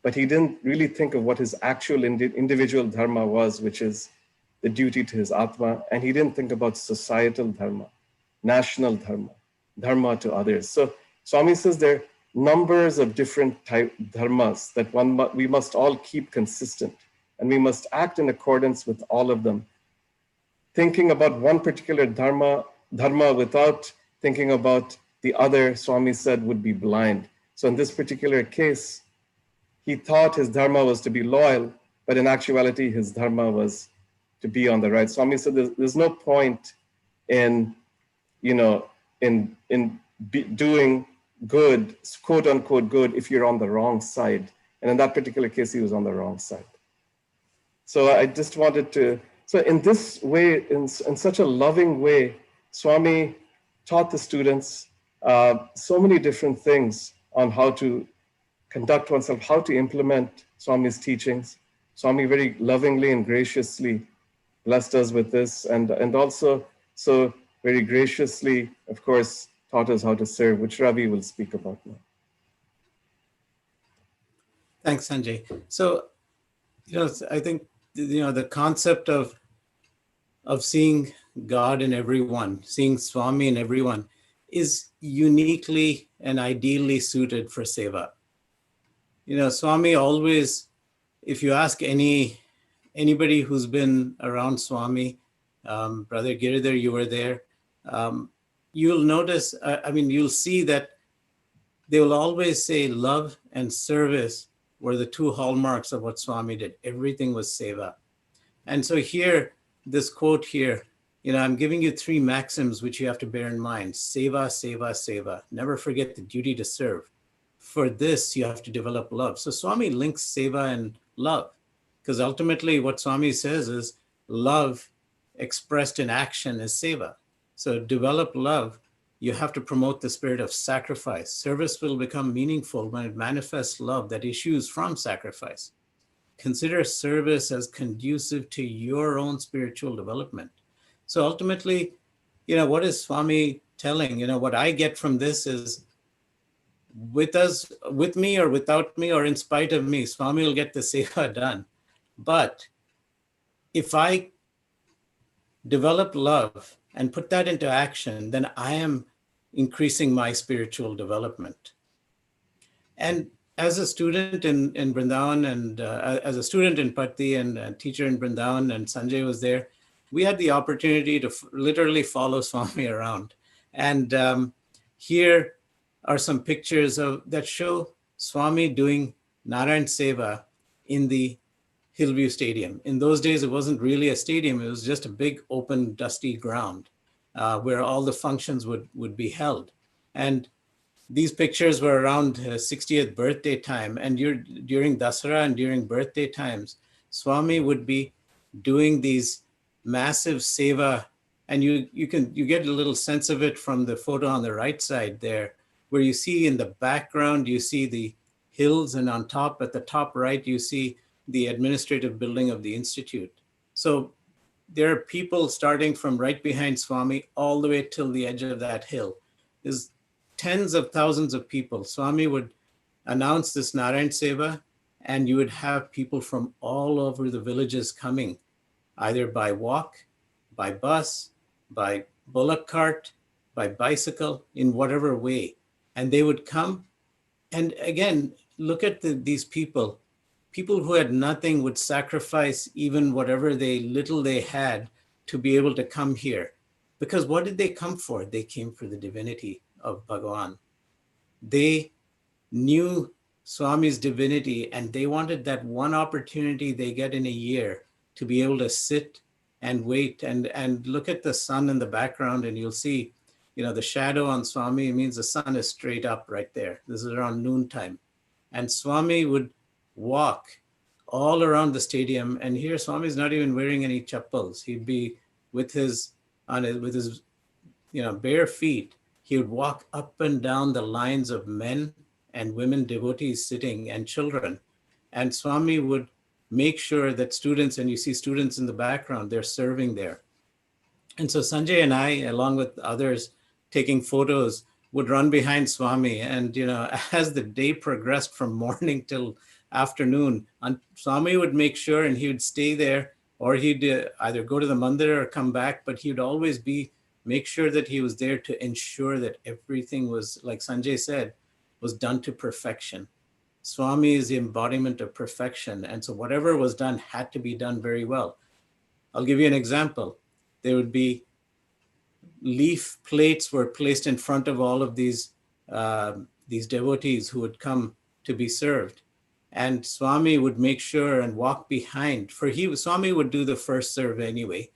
but he didn't really think of what his actual individual dharma was, which is the duty to his Atma. And he didn't think about societal dharma, national dharma, dharma to others. So Swami says there are numbers of different type dharmas that we must all keep consistent, and we must act in accordance with all of them. Thinking about one particular dharma without thinking about the other, Swami said, would be blind. So in this particular case, he thought his dharma was to be loyal, but in actuality, his dharma was to be on the right. Swami said there's no point in, you know, in doing good, quote unquote good, if you're on the wrong side. And in that particular case, he was on the wrong side. So I just wanted to, so in this way, in such a loving way, Swami taught the students so many different things on how to conduct oneself, how to implement Swami's teachings. Swami very lovingly and graciously blessed us with this, and also so very graciously, of course, taught us how to serve, which Ravi will speak about now. Thanks, Sanjay. So, you know, I think, you know, the concept of seeing God in everyone, seeing Swami in everyone, is uniquely and ideally suited for seva. You know, Swami always, if you ask anybody who's been around Swami, Brother Giridhar, you were there, you'll notice, you'll see that they will always say love and service were the two hallmarks of what Swami did. Everything was seva. And so here, this quote here, you know, I'm giving you three maxims which you have to bear in mind. Seva, seva, seva. Never forget the duty to serve. For this, you have to develop love. So Swami links seva and love, because ultimately what Swami says is love expressed in action is seva. So develop love, you have to promote the spirit of sacrifice. Service will become meaningful when it manifests love that issues from sacrifice. Consider service as conducive to your own spiritual development. So ultimately, you know, what is Swami telling? You know, what I get from this is with me or without me or in spite of me, Swami will get the seva done. But if I develop love and put that into action, then I am increasing my spiritual development. And as a student in Brindavan and as a student in Patti and a teacher in Brindavan, and Sanjay was there, we had the opportunity to literally follow Swami around. And here are some pictures that show Swami doing Narayan Seva in the Hillview Stadium. In those days, it wasn't really a stadium. It was just a big open dusty ground where all the functions would be held. And these pictures were around 60th birthday time. And during Dasara and during birthday times, Swami would be doing these massive seva. And you get a little sense of it from the photo on the right side there, where you see in the background, you see the hills, and on top, at the top right, you see the administrative building of the institute. So there are people starting from right behind Swami all the way till the edge of that hill. There's tens of thousands of people. Swami would announce this Narayan Seva, and you would have people from all over the villages coming, either by walk, by bus, by bullock cart, by bicycle, in whatever way. And they would come. And again, look at these people. People who had nothing would sacrifice even whatever little they had to be able to come here. Because what did they come for? They came for the divinity of Bhagawan. They knew Swami's divinity, and they wanted that one opportunity they get in a year to be able to sit and wait and look at the sun in the background, and you'll see, the shadow on Swami means the sun is straight up right there. This is around noontime. And Swami would walk all around the stadium, and here Swami's not even wearing any chappals. He'd be with his bare feet. He would walk up and down the lines of men and women devotees sitting and children. And Swami would make sure that students, and you see students in the background, they're serving there. And so Sanjay and I, along with others taking photos, would run behind Swami. And, as the day progressed from morning till afternoon, and Swami would make sure, and he would stay there, or he'd either go to the mandir or come back, but he would always make sure that he was there to ensure that everything was, like Sanjay said, was done to perfection. Swami is the embodiment of perfection. And so whatever was done had to be done very well. I'll give you an example. There would be leaf plates were placed in front of all of these devotees who would come to be served. And Swami would make sure and walk behind. Swami would do the first serve anyway.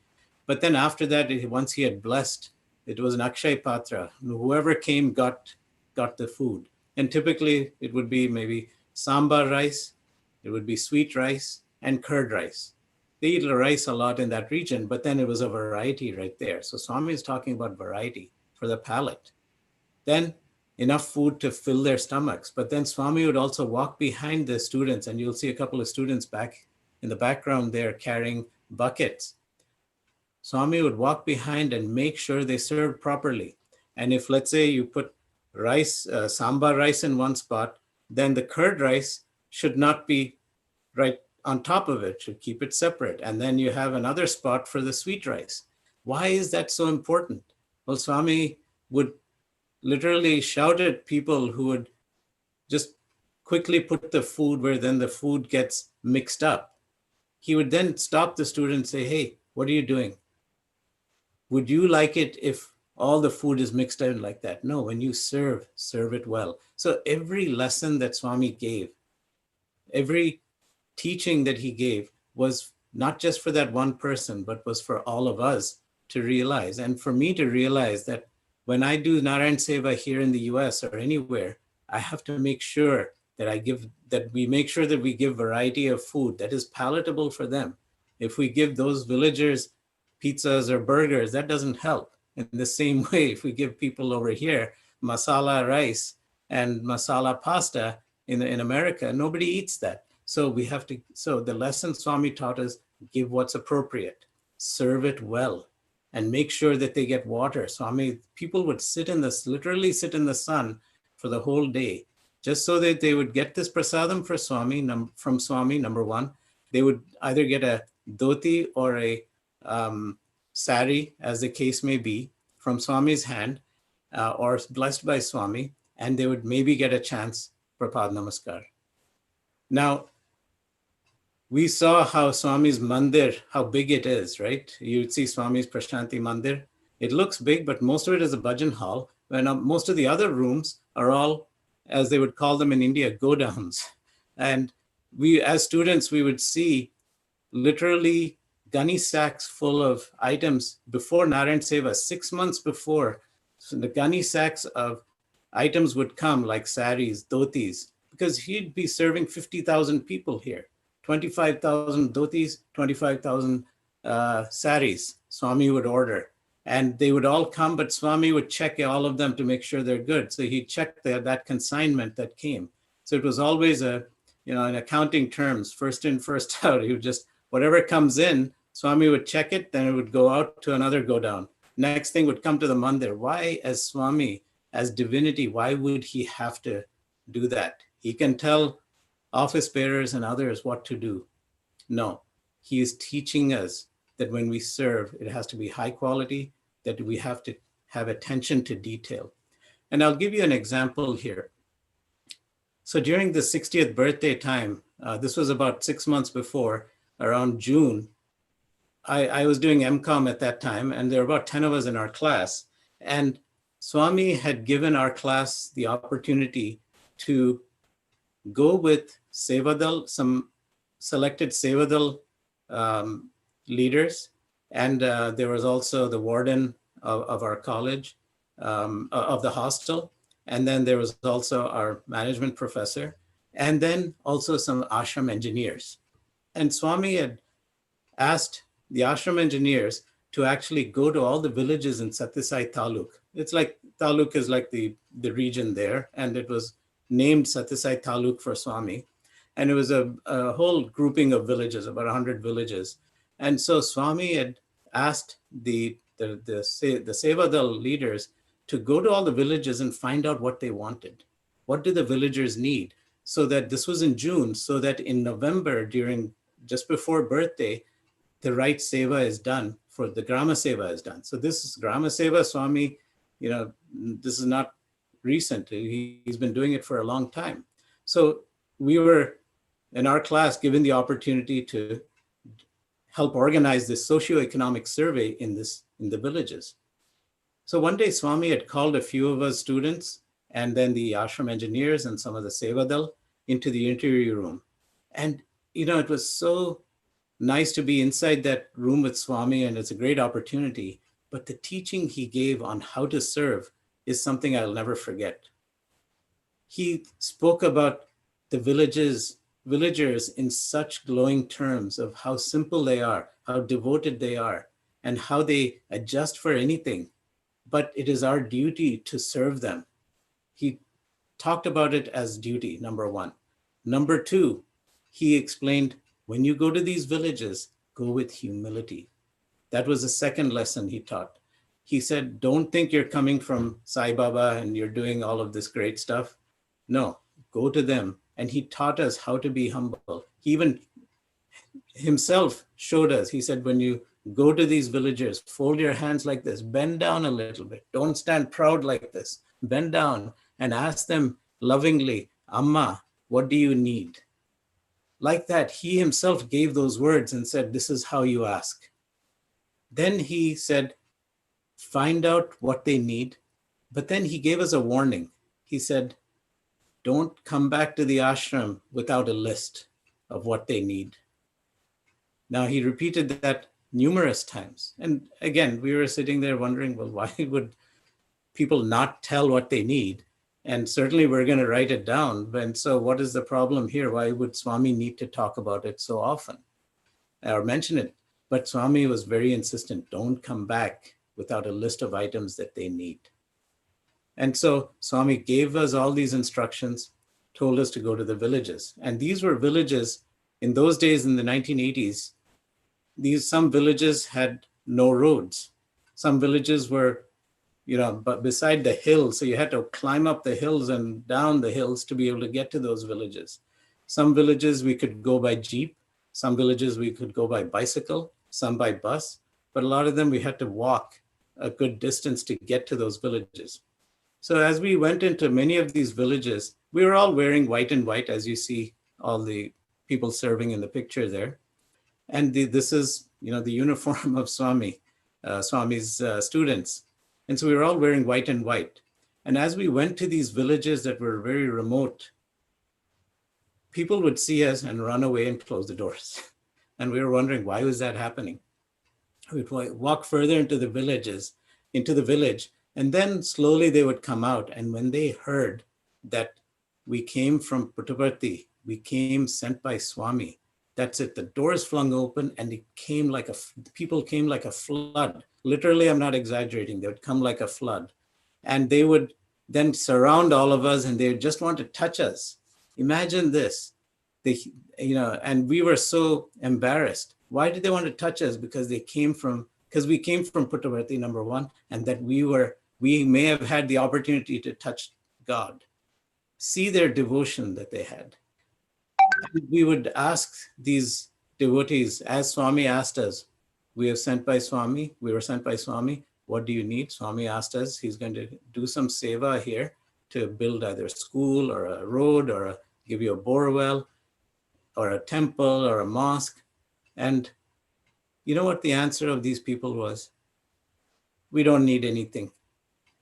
But then after that, once he had blessed, it was an Akshay Patra. Whoever came got the food. And typically it would be maybe sambar rice, it would be sweet rice, and curd rice. They eat rice a lot in that region, but then it was a variety right there. So Swami is talking about variety for the palate. Then enough food to fill their stomachs. But then Swami would also walk behind the students, and you'll see a couple of students back in the background there carrying buckets. Swami would walk behind and make sure they served properly. And if, let's say, you put rice, sambar rice in one spot, then the curd rice should not be right on top of it, should keep it separate. And then you have another spot for the sweet rice. Why is that so important? Well, Swami would literally shout at people who would just quickly put the food where then the food gets mixed up. He would then stop the student and say, hey, what are you doing? Would you like it if all the food is mixed in like that? No, when you serve it well. So every lesson that Swami gave, every teaching that he gave was not just for that one person, but was for all of us to realize. And for me to realize that when I do Narayan Seva here in the US or anywhere, I have to make sure that we make sure that we give variety of food that is palatable for them. If we give those villagers pizzas or burgers, that doesn't help. In the same way, if we give people over here masala rice and masala pasta in America, nobody eats that. So the lesson Swami taught us, give what's appropriate, serve it well, and make sure that they get water. People would literally sit in the sun for the whole day, just so that they would get this prasadam from Swami, number one. They would either get a dhoti or a sari, as the case may be, from Swami's hand, or blessed by Swami, and they would maybe get a chance for Pad Namaskar. Now, we saw how Swami's mandir, how big it is, right? You'd see Swami's Prashanti Mandir. It looks big, but most of it is a bhajan hall. When most of the other rooms are all, as they would call them in India, godowns. And we, as students, we would see literally gunny sacks full of items before Narayan Seva, 6 months before. So the gunny sacks of items would come, like saris, dhotis, because he'd be serving 50,000 people here. 25,000 dhotis, 25,000 saris, Swami would order. And they would all come, but Swami would check all of them to make sure they're good. So he checked that consignment that came. So it was always in accounting terms, first in, first out. He would just, whatever comes in, Swami would check it, then it would go out to another go down. Next thing would come to the mandir. Why, as Swami, as divinity, why would he have to do that? He can tell office bearers and others what to do. No, he is teaching us that when we serve, it has to be high quality, that we have to have attention to detail. And I'll give you an example here. So during the 60th birthday time, this was about 6 months before, around June, I was doing MCOM at that time, and there were about 10 of us in our class. And Swami had given our class the opportunity to go with Sevadal, some selected Sevadal leaders. And there was also the warden of our college, of the hostel. And then there was also our management professor, and then also some ashram engineers. And Swami had asked the ashram engineers to actually go to all the villages in Sathya Taluk. It's like, Taluk is like the region there, and it was named Sathya Taluk for Swami. And it was a whole grouping of villages, about 100 villages. And so Swami had asked the Sevadal leaders to go to all the villages and find out what they wanted. What do the villagers need? So that this was in June, so that in November, just before birthday, the right seva is done, for the Grama Seva is done. So this is Grama Seva, Swami, this is not recent. He's been doing it for a long time. So we were in our class given the opportunity to help organize this socioeconomic survey in the villages. So one day Swami had called a few of us students and then the ashram engineers and some of the Sevadal into the interview room. And, it was so nice to be inside that room with Swami, and it's a great opportunity. But the teaching he gave on how to serve is something I'll never forget. He spoke about the villagers in such glowing terms of how simple they are, how devoted they are, and how they adjust for anything. But it is our duty to serve them. He talked about it as duty, number one. Number two, he explained, when you go to these villages, go with humility. That was the second lesson he taught. He said, don't think you're coming from Sai Baba and you're doing all of this great stuff. No, go to them. And he taught us how to be humble. He even himself showed us. He said, when you go to these villagers, fold your hands like this, bend down a little bit. Don't stand proud like this. Bend down and ask them lovingly, Amma, what do you need? Like that, he himself gave those words and said, this is how you ask. Then he said, find out what they need. But then he gave us a warning. He said, don't come back to the ashram without a list of what they need. Now, he repeated that numerous times. And again, we were sitting there wondering, well, why would people not tell what they need? And certainly we're going to write it down. And so what is the problem here? Why would Swami need to talk about it so often or mention it? But Swami was very insistent, don't come back without a list of items that they need. And so Swami gave us all these instructions, told us to go to the villages. And these were villages in those days in the 1980s. Some villages had no roads. Some villages were, but beside the hills. So you had to climb up the hills and down the hills to be able to get to those villages. Some villages we could go by jeep. Some villages we could go by bicycle, some by bus. But a lot of them we had to walk a good distance to get to those villages. So as we went into many of these villages, we were all wearing white and white, as you see all the people serving in the picture there. And this is, the uniform of Swami's students. And so we were all wearing white and white. And as we went to these villages that were very remote, people would see us and run away and close the doors. And we were wondering, why was that happening? We'd walk further into the village, and then slowly they would come out. And when they heard that we came from Puttaparthy, we came sent by Swami, that's it. The doors flung open and people came like a flood. Literally, I'm not exaggerating. They would come like a flood. And they would then surround all of us and they would just want to touch us. Imagine this. And we were so embarrassed. Why did they want to touch us? Because we came from Puttaparthy, number one, and that we may have had the opportunity to touch God. See their devotion that they had. We would ask these devotees, as Swami asked us, we were sent by Swami, what do you need? Swami asked us, he's going to do some seva here to build either a school or a road or give you a bore well or a temple or a mosque. And you know what the answer of these people was? We don't need anything.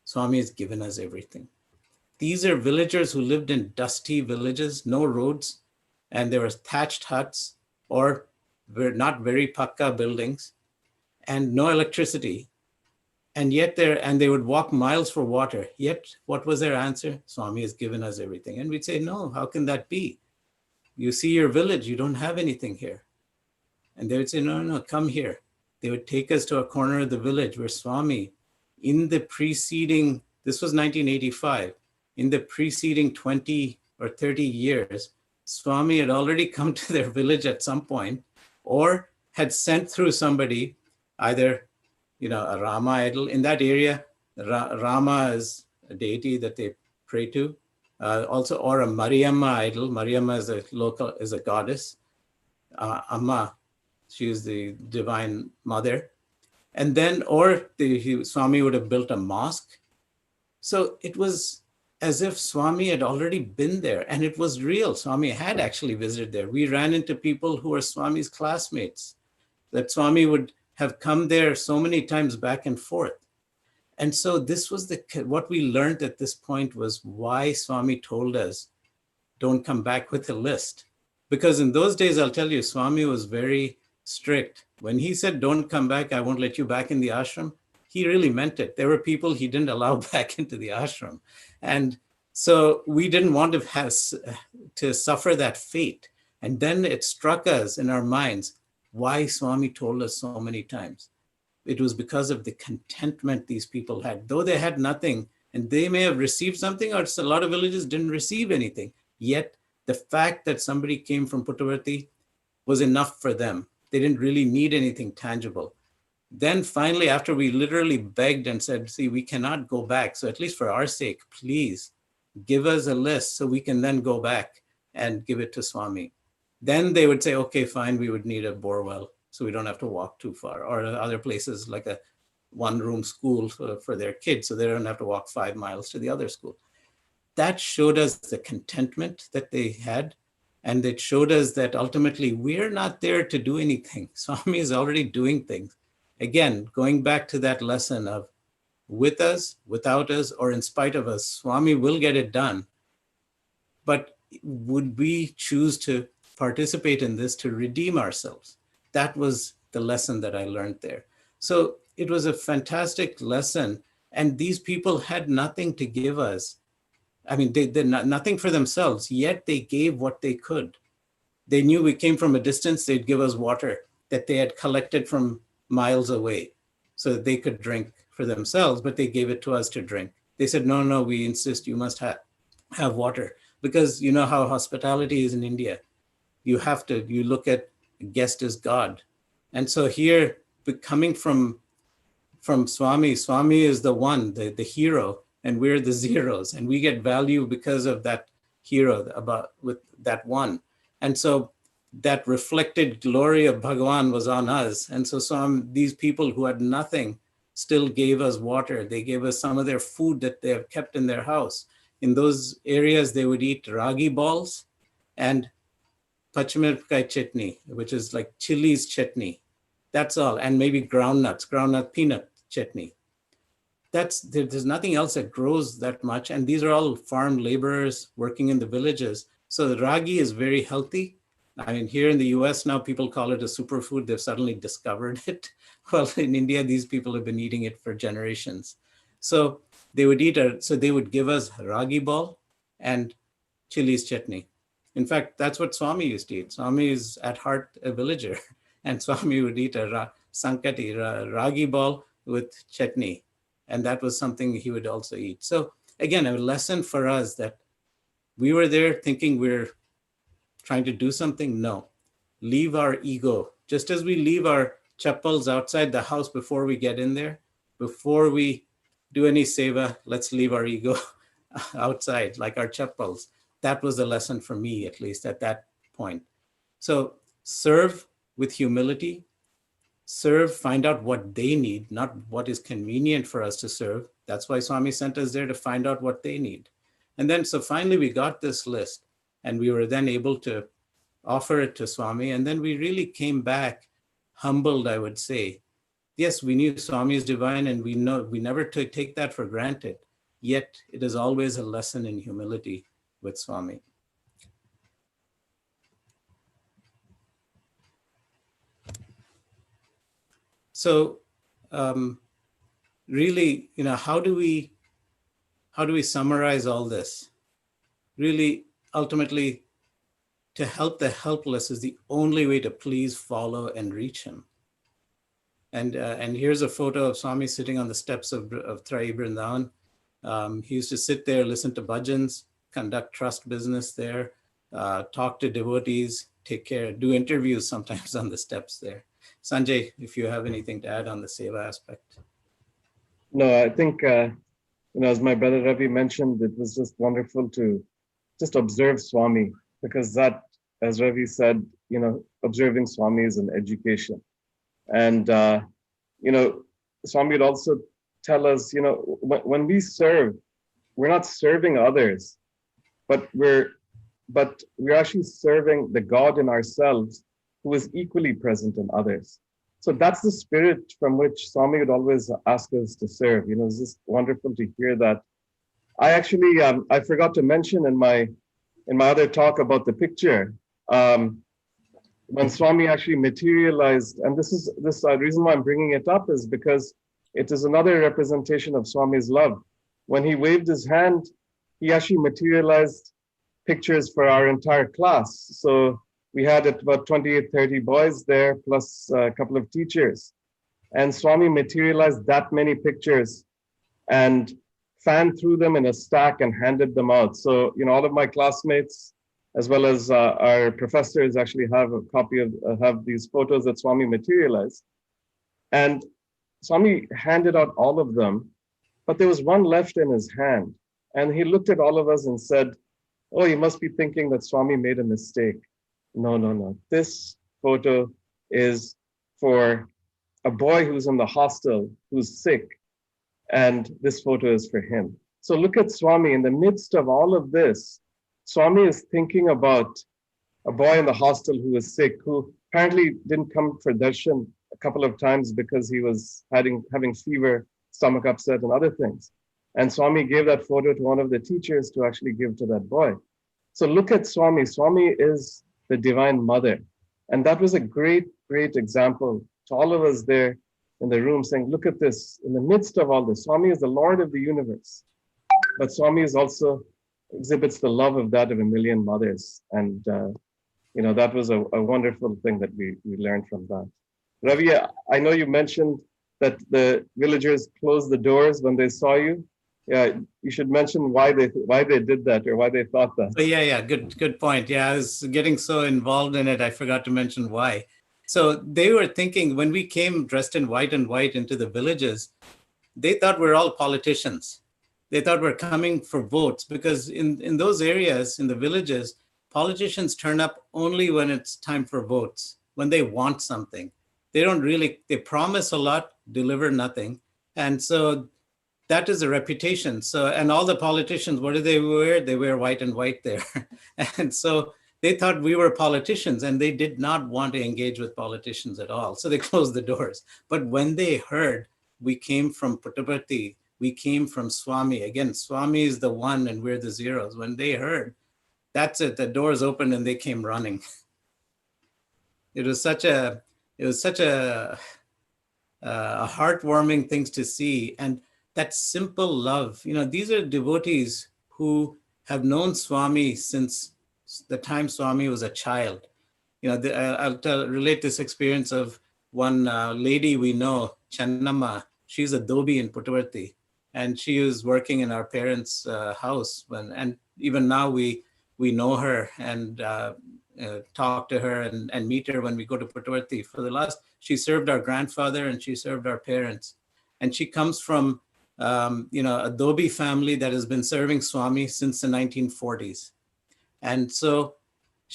Swami has given us everything. These are villagers who lived in dusty villages, no roads, and there were thatched huts or were not very pakka buildings and no electricity. And yet they would walk miles for water. Yet what was their answer? Swami has given us everything. And we'd say, no, how can that be? You see your village, you don't have anything here. And they would say, no, come here. They would take us to a corner of the village where Swami, in the preceding, this was 1985, in the preceding 20 or 30 years, Swami had already come to their village at some point or had sent through somebody, either a Rama idol. In that area, Rama is a deity that they pray to, also, or a Mariamma idol. Mariamma is a goddess. Amma, she is the divine mother. And then, or Swami would have built a mosque. So it was as if Swami had already been there, and it was real. Swami had actually visited there. We ran into people who were Swami's classmates, that Swami would have come there so many times back and forth. And so this was what we learned at this point was why Swami told us, don't come back with a list. Because in those days, I'll tell you, Swami was very strict. When he said, don't come back, I won't let you back in the ashram, he really meant it. There were people he didn't allow back into the ashram. And so we didn't want to suffer that fate. And then it struck us in our minds why Swami told us so many times. It was because of the contentment these people had. Though they had nothing, and they may have received something, or a lot of villages didn't receive anything. Yet the fact that somebody came from Puttaparthy was enough for them. They didn't really need anything tangible. Then finally, after we literally begged and said, see, we cannot go back. So at least for our sake, please give us a list so we can then go back and give it to Swami. Then they would say, okay, fine, we would need a bore well so we don't have to walk too far, or other places like a one-room school for their kids so they don't have to walk 5 miles to the other school. That showed us the contentment that they had. And it showed us that ultimately we're not there to do anything. Swami is already doing things. Again, going back to that lesson of with us, without us, or in spite of us, Swami will get it done. But would we choose to participate in this to redeem ourselves? That was the lesson that I learned there. So it was a fantastic lesson. And these people had nothing to give us. I mean, they did nothing for themselves, yet they gave what they could. They knew we came from a distance, they'd give us water that they had collected from miles away so that they could drink for themselves, but they gave it to us to drink. They said, no, we insist you must have water, because you know how hospitality is in India. You look at guest as God. And so here, coming from Swami is the one, the hero, and we're the zeros, and we get value because of that hero with that one. And so that reflected glory of Bhagawan was on us. And so these people who had nothing still gave us water. They gave us some of their food that they have kept in their house. In those areas, they would eat ragi balls and pachmirkai chutney, which is like chilies chutney. That's all. And maybe groundnut peanut chutney. There's nothing else that grows that much. And these are all farm laborers working in the villages. So the ragi is very healthy. I mean, here in the US now, people call it a superfood. They've suddenly discovered it. Well, in India, these people have been eating it for generations. So they would give us ragi ball and chilies chutney. In fact, that's what Swami used to eat. Swami is at heart a villager. And Swami would eat a sankati, ragi ball with chutney. And that was something he would also eat. So again, a lesson for us that we were there thinking we're trying to do something. No, leave our ego. Just as we leave our chappals outside the house before we get in there, before we do any seva, let's leave our ego outside like our chappals. That was the lesson for me, at least at that point. So serve with humility, serve, find out what they need, not what is convenient for us to serve. That's why Swami sent us there, to find out what they need. And then, so finally we got this list, and we were then able to offer it to Swami. And then we really came back humbled, I would say. Yes, we knew Swami is divine, and we know we never take that for granted. Yet it is always a lesson in humility with Swami. So really, how do we summarize all this? Really, ultimately, to help the helpless is the only way to please, follow, and reach him. And here's a photo of Swami sitting on the steps of Sri Brindavan. He used to sit there, listen to bhajans, conduct trust business there, talk to devotees, take care, do interviews sometimes on the steps there. Sanjay, if you have anything to add on the seva aspect. No, I think, as my brother Ravi mentioned, it was just wonderful to just observe Swami, because that, as Ravi said, observing Swami is an education. And, Swami would also tell us, when we serve, we're not serving others, but we're actually serving the God in ourselves, who is equally present in others. So that's the spirit from which Swami would always ask us to serve. It's just wonderful to hear that. I actually, I forgot to mention in my other talk about the picture, when Swami actually materialized, and this reason why I'm bringing it up is because it is another representation of Swami's love. When he waved his hand, he actually materialized pictures for our entire class. So we had about 28, 30 boys there, plus a couple of teachers. And Swami materialized that many pictures and fanned through them in a stack and handed them out. So, all of my classmates, as well as our professors, actually have a copy of have these photos that Swami materialized. And Swami handed out all of them, but there was one left in his hand. And he looked at all of us and said, "Oh, you must be thinking that Swami made a mistake." No. This photo is for a boy who's in the hostel, who's sick, and this photo is for him. So look at Swami in the midst of all of this. Swami is thinking about a boy in the hostel who is sick, who apparently didn't come for darshan a couple of times because he was having fever, stomach upset, and other things. And Swami gave that photo to one of the teachers to actually give to that boy. So look at Swami. Swami is the Divine Mother. And that was a great, great example to all of us there in the room, saying, look at this, in the midst of all this, Swami is the Lord of the universe. But Swami is also exhibits the love of that of a million mothers. And, that was a wonderful thing that we learned from that. Ravi, I know you mentioned that the villagers closed the doors when they saw you. Yeah, you should mention why they did that, or why they thought that. Oh, yeah, good point. Yeah, I was getting so involved in it, I forgot to mention why. So they were thinking, when we came dressed in white and white into the villages, they thought we're all politicians. They thought we're coming for votes, because in those areas, in the villages, politicians turn up only when it's time for votes, when they want something. They promise a lot, deliver nothing. And so that is a reputation. So, and all the politicians, what do they wear? They wear white and white there. And so they thought we were politicians, and they did not want to engage with politicians at all. So they closed the doors. But when they heard we came from Puttaparthy, we came from Swami, again, Swami is the one and we're the zeros. When they heard, that's it, the doors opened and they came running. It was such a heartwarming things to see. And that simple love, these are devotees who have known Swami since the time Swami was a child. I'll relate this experience of one lady we know, Channamma. She's a Dobi in Puttaparthy, and she was working in our parents' house. And even now we know her and talk to her and meet her when we go to Puttaparthy. She served our grandfather and she served our parents. And she comes from a Dobi family that has been serving Swami since the 1940s. And so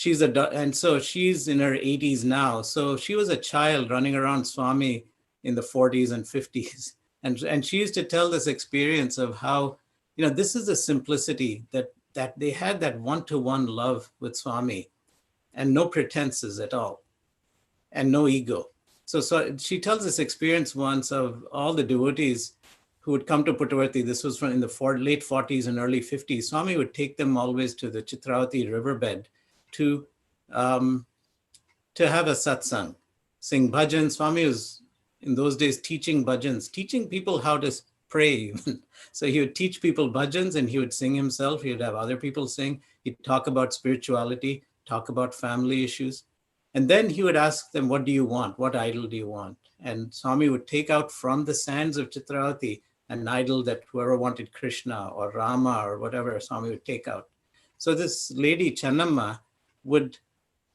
and so she's in her 80s now. So she was a child running around Swami in the 40s and 50s. And she used to tell this experience of how, this is the simplicity that they had, that one-to-one love with Swami and no pretenses at all and no ego. So she tells this experience once of all the devotees who would come to Puttaparthy. This was from in the late 40s and early 50s. Swami would take them always to the Chitravati riverbed to have a satsang, sing bhajans. Swami was in those days teaching bhajans, teaching people how to pray. So he would teach people bhajans and he would sing himself. He would have other people sing. He'd talk about spirituality, talk about family issues. And then he would ask them, what do you want? What idol do you want? And Swami would take out from the sands of Chitravati an idol that whoever wanted Krishna or Rama or whatever, Swami would take out. So this lady, Channamma, would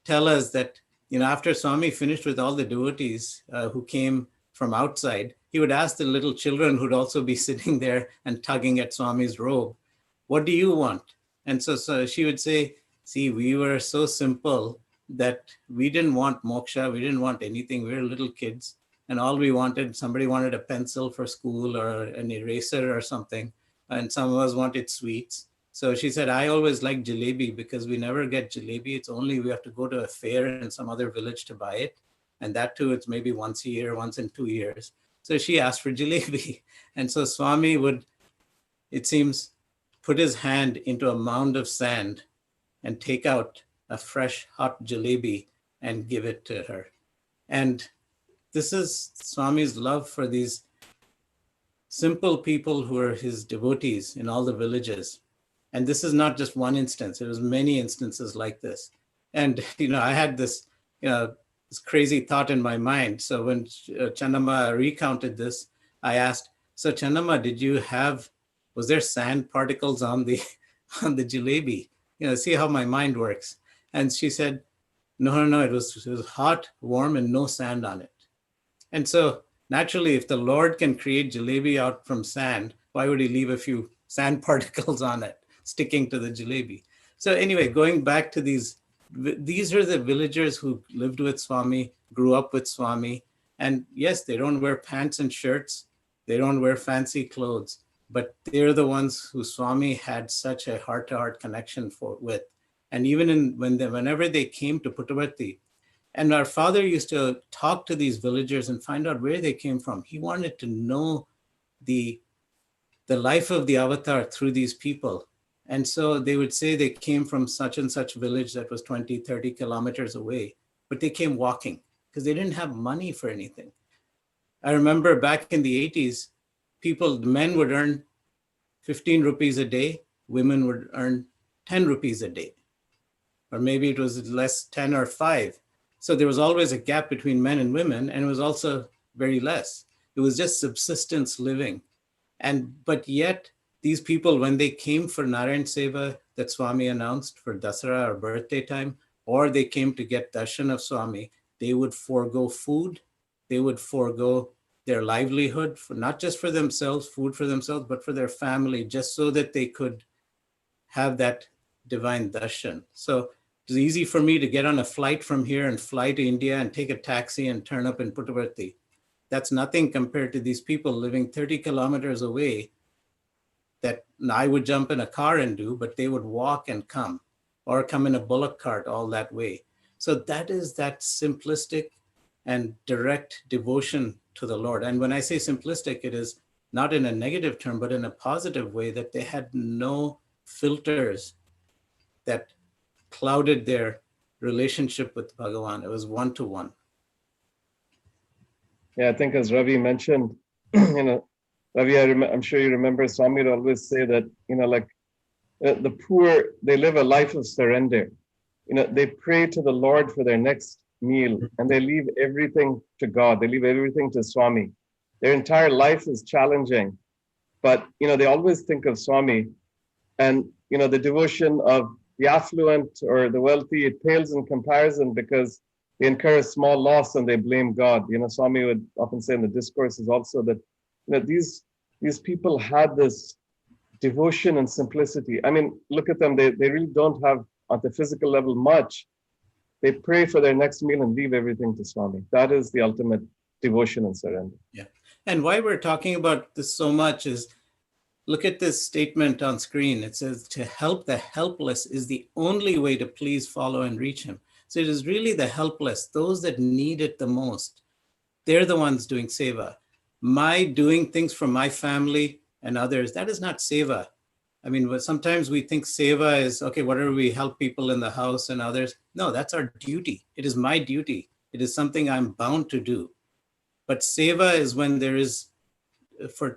tell us that, after Swami finished with all the devotees who came from outside, he would ask the little children who'd also be sitting there and tugging at Swami's robe, what do you want? And so she would say, see, we were so simple that we didn't want moksha, we didn't want anything. We were little kids. And all we wanted, somebody wanted a pencil for school or an eraser or something. And some of us wanted sweets. So she said, I always like jalebi because we never get jalebi. It's only we have to go to a fair in some other village to buy it. And that too, it's maybe once a year, once in 2 years. So she asked for jalebi. And so Swami would, it seems, put his hand into a mound of sand and take out a fresh hot jalebi and give it to her. And this is Swami's love for these simple people who are his devotees in all the villages. And this is not just one instance. It was many instances like this. And, I had this, this crazy thought in my mind. So when Channamma recounted this, I asked, so Channamma, was there sand particles on the jalebi? See how my mind works. And she said, no, it was hot, warm, and no sand on it. And so naturally, if the Lord can create jalebi out from sand, why would he leave a few sand particles on it, sticking to the jalebi? So anyway, going back to these are the villagers who lived with Swami, grew up with Swami. And yes, they don't wear pants and shirts. They don't wear fancy clothes, but they're the ones who Swami had such a heart-to-heart connection with. And even whenever they came to Puttaparthy, and our father used to talk to these villagers and find out where they came from. He wanted to know the life of the avatar through these people. And so they would say they came from such and such village that was 20, 30 kilometers away, but they came walking because they didn't have money for anything. I remember back in the 80s, men would earn 15 rupees a day, women would earn 10 rupees a day, or maybe it was less, 10 or 5. So there was always a gap between men and women, and it was also very less. It was just subsistence living. But yet these people, when they came for Narayan Seva that Swami announced for Dasara or birthday time, or they came to get darshan of Swami, they would forego food, they would forego their livelihood, not just for themselves, food for themselves, but for their family, just so that they could have that divine darshan. So it was easy for me to get on a flight from here and fly to India and take a taxi and turn up in Puttaparthy. That's nothing compared to these people living 30 kilometers away that I would jump in a car and do, but they would walk and come, or come in a bullock cart all that way. So that is that simplistic and direct devotion to the Lord. And when I say simplistic, it is not in a negative term, but in a positive way, that they had no filters that clouded their relationship with Bhagawan. It was one-to-one. Yeah, I think as Ravi mentioned, Ravi, I'm sure you remember Swami would always say that, the poor, they live a life of surrender. They pray to the Lord for their next meal, and they leave everything to God. They leave everything to Swami. Their entire life is challenging, but, they always think of Swami. And, the devotion of the affluent or the wealthy, it pales in comparison because they incur a small loss and they blame God. Swami would often say in the discourses also that, these people had this devotion and simplicity. I mean, look at them. They really don't have at the physical level much, they pray for their next meal and leave everything to Swami. That is the ultimate devotion and surrender. Yeah. And why we're talking about this so much is, look at this statement on screen. It says, to help the helpless is the only way to please, follow, and reach him. So it is really the helpless, those that need it the most. They're the ones doing seva. My doing things for my family and others, that is not seva. I mean, sometimes we think seva is, okay, whatever we help people in the house and others. No, that's our duty. It is my duty. It is something I'm bound to do. But seva is when there is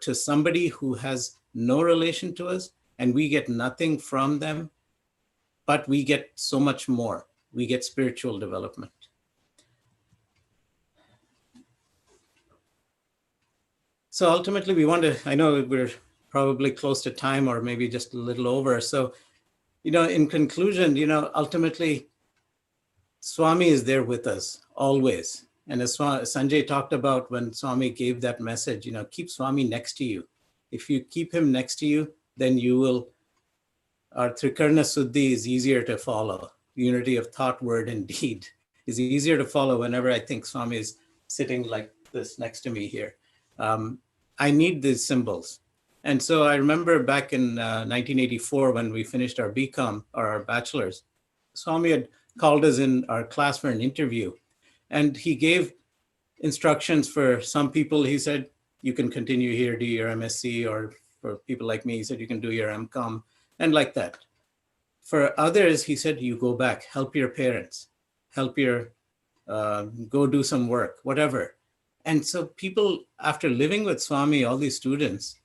to somebody who has no relation to us and we get nothing from them, but we get so much more. We get spiritual development. So ultimately we want to, I know we're probably close to time or maybe just a little over. So, in conclusion, ultimately Swami is there with us always. And as Sanjay talked about when Swami gave that message, keep Swami next to you. If you keep him next to you, then you will, our Trikarna Suddhi is easier to follow. Unity of thought, word, and deed is easier to follow whenever I think Swami is sitting like this next to me here. I need these symbols. And so I remember back in 1984 when we finished our BCom or our bachelor's, Swami had called us in our class for an interview. And he gave instructions for some people. He said, you can continue here, do your MSc, or for people like me, he said, you can do your MCom, and like that. For others, he said, you go back, help your parents, help your, go do some work, whatever. And so people, after living with Swami, all these students,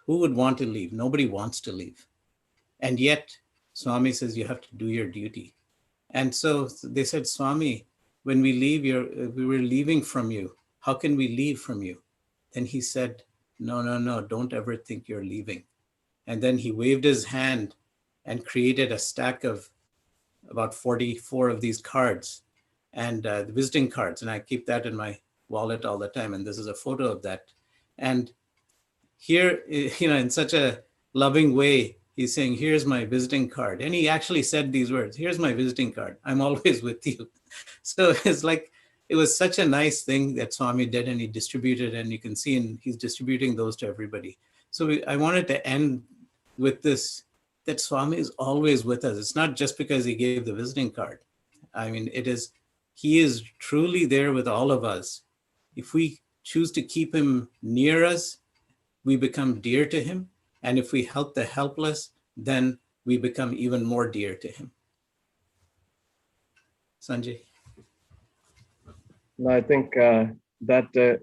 who would want to leave? Nobody wants to leave. And yet Swami says, you have to do your duty. And so they said, Swami, when we leave, we were leaving from you. How can we leave from you? Then he said, no, don't ever think you're leaving. And then he waved his hand and created a stack of about 44 of these cards and the visiting cards. And I keep that in my wallet all the time. And this is a photo of that. And here, in such a loving way, he's saying, here's my visiting card. And he actually said these words, here's my visiting card. I'm always with you. So it's like, it was such a nice thing that Swami did, and he distributed, and you can see he's distributing those to everybody. So I wanted to end with this, that Swami is always with us. It's not just because he gave the visiting card. I mean, he is truly there with all of us. If we choose to keep him near us, we become dear to him. And if we help the helpless, then we become even more dear to him. Sanjay. No, I think that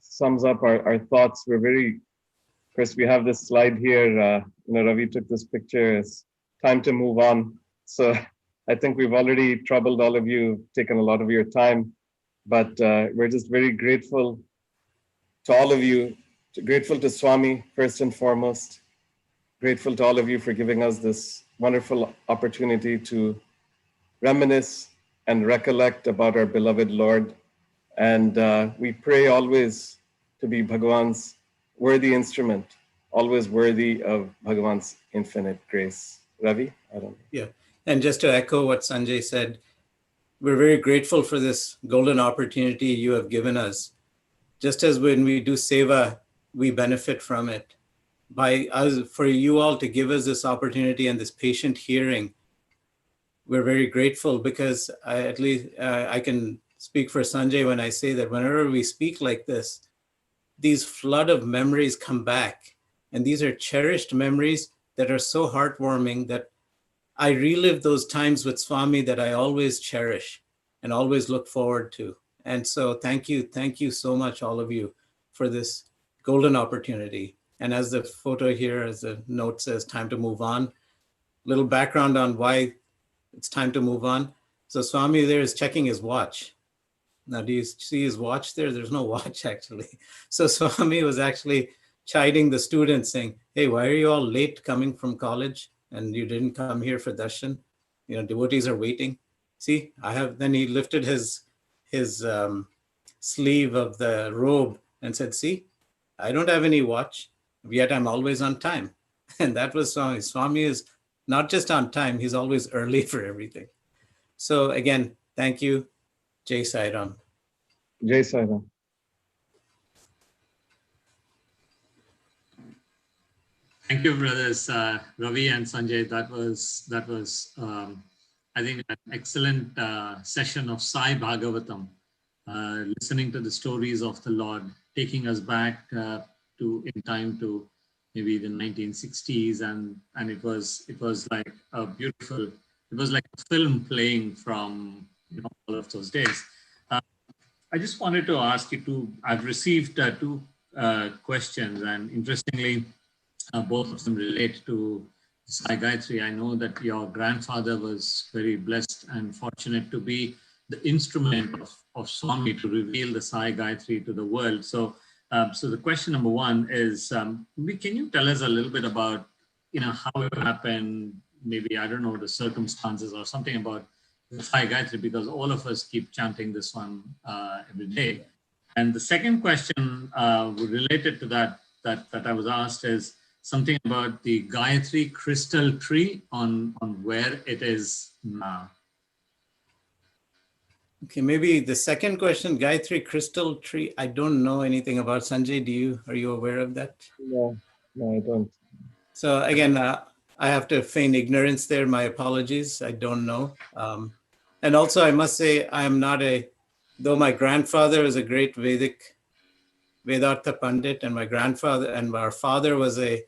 sums up our thoughts. First, we have this slide here. Ravi took this picture. It's time to move on. So I think we've already troubled all of you, taken a lot of your time, but we're just very grateful to all of you, grateful to Swami, first and foremost, grateful to all of you for giving us this wonderful opportunity to reminisce and recollect about our beloved Lord. And we pray always to be Bhagawan's worthy instrument, always worthy of Bhagawan's infinite grace. Ravi, I don't know. Yeah, and just to echo what Sanjay said, we're very grateful for this golden opportunity you have given us. Just as when we do seva, we benefit from it. By us, for you all to give us this opportunity and this patient hearing, we're very grateful, because I can speak for Sanjay when I say that whenever we speak like this, these flood of memories come back. And these are cherished memories that are so heartwarming that I relive those times with Swami that I always cherish and always look forward to. And so thank you so much, all of you, for this golden opportunity. And as the photo here, as the note says, time to move on. Little background on why it's time to move on. So Swami there is checking his watch. Now, do you see his watch there? There's no watch, actually. So Swami was actually chiding the students, saying, hey, why are you all late coming from college and you didn't come here for darshan? Devotees are waiting. See, then he lifted his sleeve of the robe and said, see, I don't have any watch, yet I'm always on time. And that was Swami. Swami is not just on time, he's always early for everything. So again, thank you, Jai Sai Ram. Jai Sai Ram. Thank you, brothers Ravi and Sanjay. That was I think, an excellent session of Sai Bhagavatam, listening to the stories of the Lord, taking us back in time to maybe the 1960s, and it was like a beautiful. It was like a film playing from all of those days. I just wanted to ask you two. I've received two questions, and interestingly, both of them relate to Sai Gayatri. I know that your grandfather was very blessed and fortunate to be the instrument of Swami to reveal the Sai Gayatri to the world. So, so the question number one is, can you tell us a little bit about, how it happened? Maybe, I don't know, the circumstances or something about the Sai Gayatri, because all of us keep chanting this one every day. And the second question related to that I was asked is something about the Gayatri crystal tree on where it is now. Okay, maybe the second question, Gayatri crystal tree. I don't know anything about. Sanjay, are you aware of that? No, I don't. So again, I have to feign ignorance there. My apologies. I don't know. And also I must say, I am not though my grandfather was a great Vedartha Pandit, and my grandfather and our father was a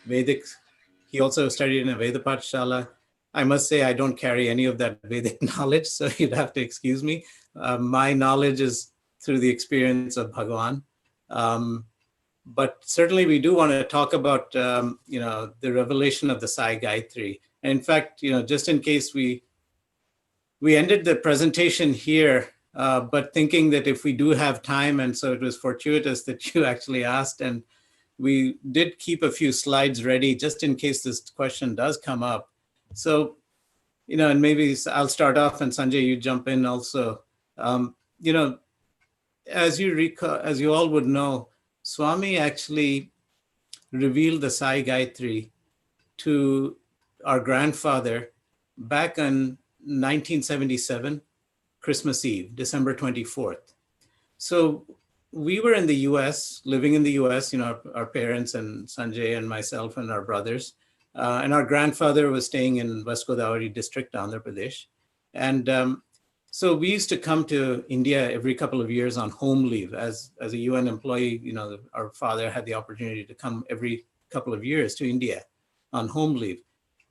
Vedic, he also studied in a Veda Pathshala. I must say I don't carry any of that Vedic knowledge, so you'd have to excuse me. My knowledge is through the experience of Bhagawan. But certainly we do want to talk about, the revelation of the Sai Gayatri. And in fact, just in case we ended the presentation here, but thinking that if we do have time, and so it was fortuitous that you actually asked, and we did keep a few slides ready just in case this question does come up. So, and maybe I'll start off, and Sanjay, you jump in also. As you all would know, Swami actually revealed the Sai Gayatri to our grandfather back on 1977, Christmas Eve, December 24th. So we were in the US, living in the US, our parents and Sanjay and myself and our brothers. And our grandfather was staying in West Godavari district, Andhra Pradesh. And so we used to come to India every couple of years on home leave. As a UN employee, our father had the opportunity to come every couple of years to India on home leave.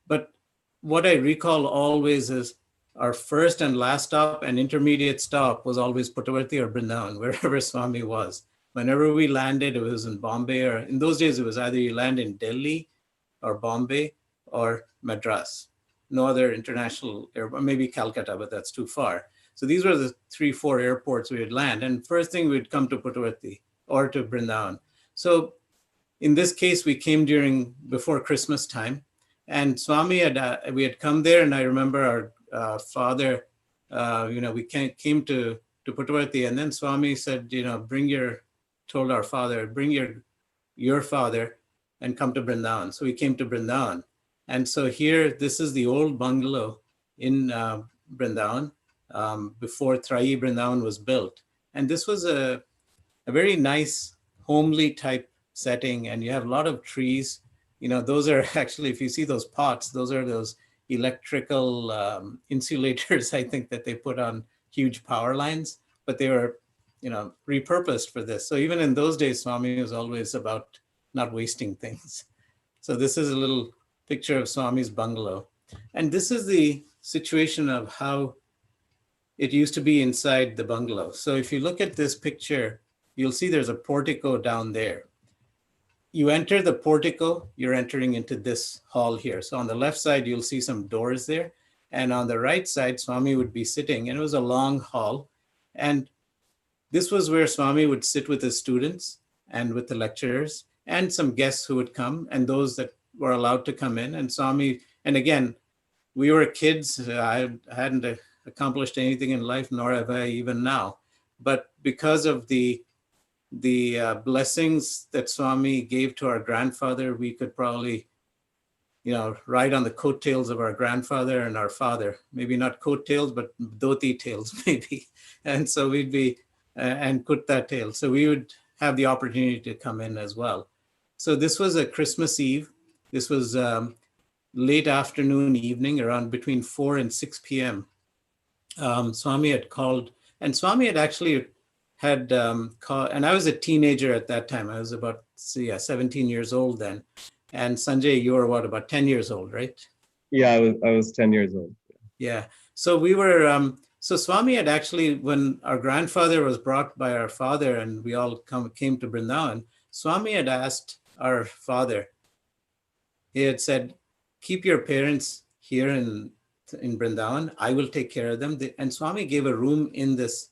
But what I recall always is our first and last stop and intermediate stop was always Puttaparthy or Brindavan, wherever Swami was. Whenever we landed, it was in Bombay, or in those days, it was either you land in Delhi or Bombay or Madras. No other international airport, maybe Calcutta, but that's too far. So these were the 3-4 airports we would land. And first thing we'd come to Puttaparthy or to Brindavan. So in this case, we came before Christmas time, and Swami we had come there, and I remember our father, we came to Puttaparthy, and then Swami said, told our father, bring your father and come to Brindavan. So we came to Brindavan. And so here, this is the old bungalow in Brindavan before Trayi Brindavan was built. And this was a very nice, homely type setting. And you have a lot of trees. Those are actually, if you see those pots, those are those electrical insulators, I think, that they put on huge power lines, but they were, repurposed for this. So even in those days, Swami was always about not wasting things. So this is a little picture of Swami's bungalow. And this is the situation of how it used to be inside the bungalow. So if you look at this picture, you'll see there's a portico down there. You enter the portico, you're entering into this hall here. So on the left side, you'll see some doors there. And on the right side, Swami would be sitting, and it was a long hall. And this was where Swami would sit with his students and with the lecturers and some guests who would come, and those that were allowed to come in. And Swami, and again, we were kids. I hadn't accomplished anything in life, nor have I even now. But because of the blessings that Swami gave to our grandfather, we could probably ride on the coattails of our grandfather and our father. Maybe not coattails, but dhoti tails maybe. And so we'd be, and kurta tails. So we would have the opportunity to come in as well. So this was a Christmas Eve. This was late afternoon, evening, around between 4 and 6 p.m. Swami had called, and Swami had actually called, and I was a teenager at that time. I was about 17 years old then. And Sanjay, you were what, about 10 years old, right? Yeah, I was 10 years old. Yeah. So we were, so Swami had actually, when our grandfather was brought by our father and we all came to Brindavan, Swami had asked our father, he had said, keep your parents here in Brindavan. I will take care of them. And Swami gave a room in this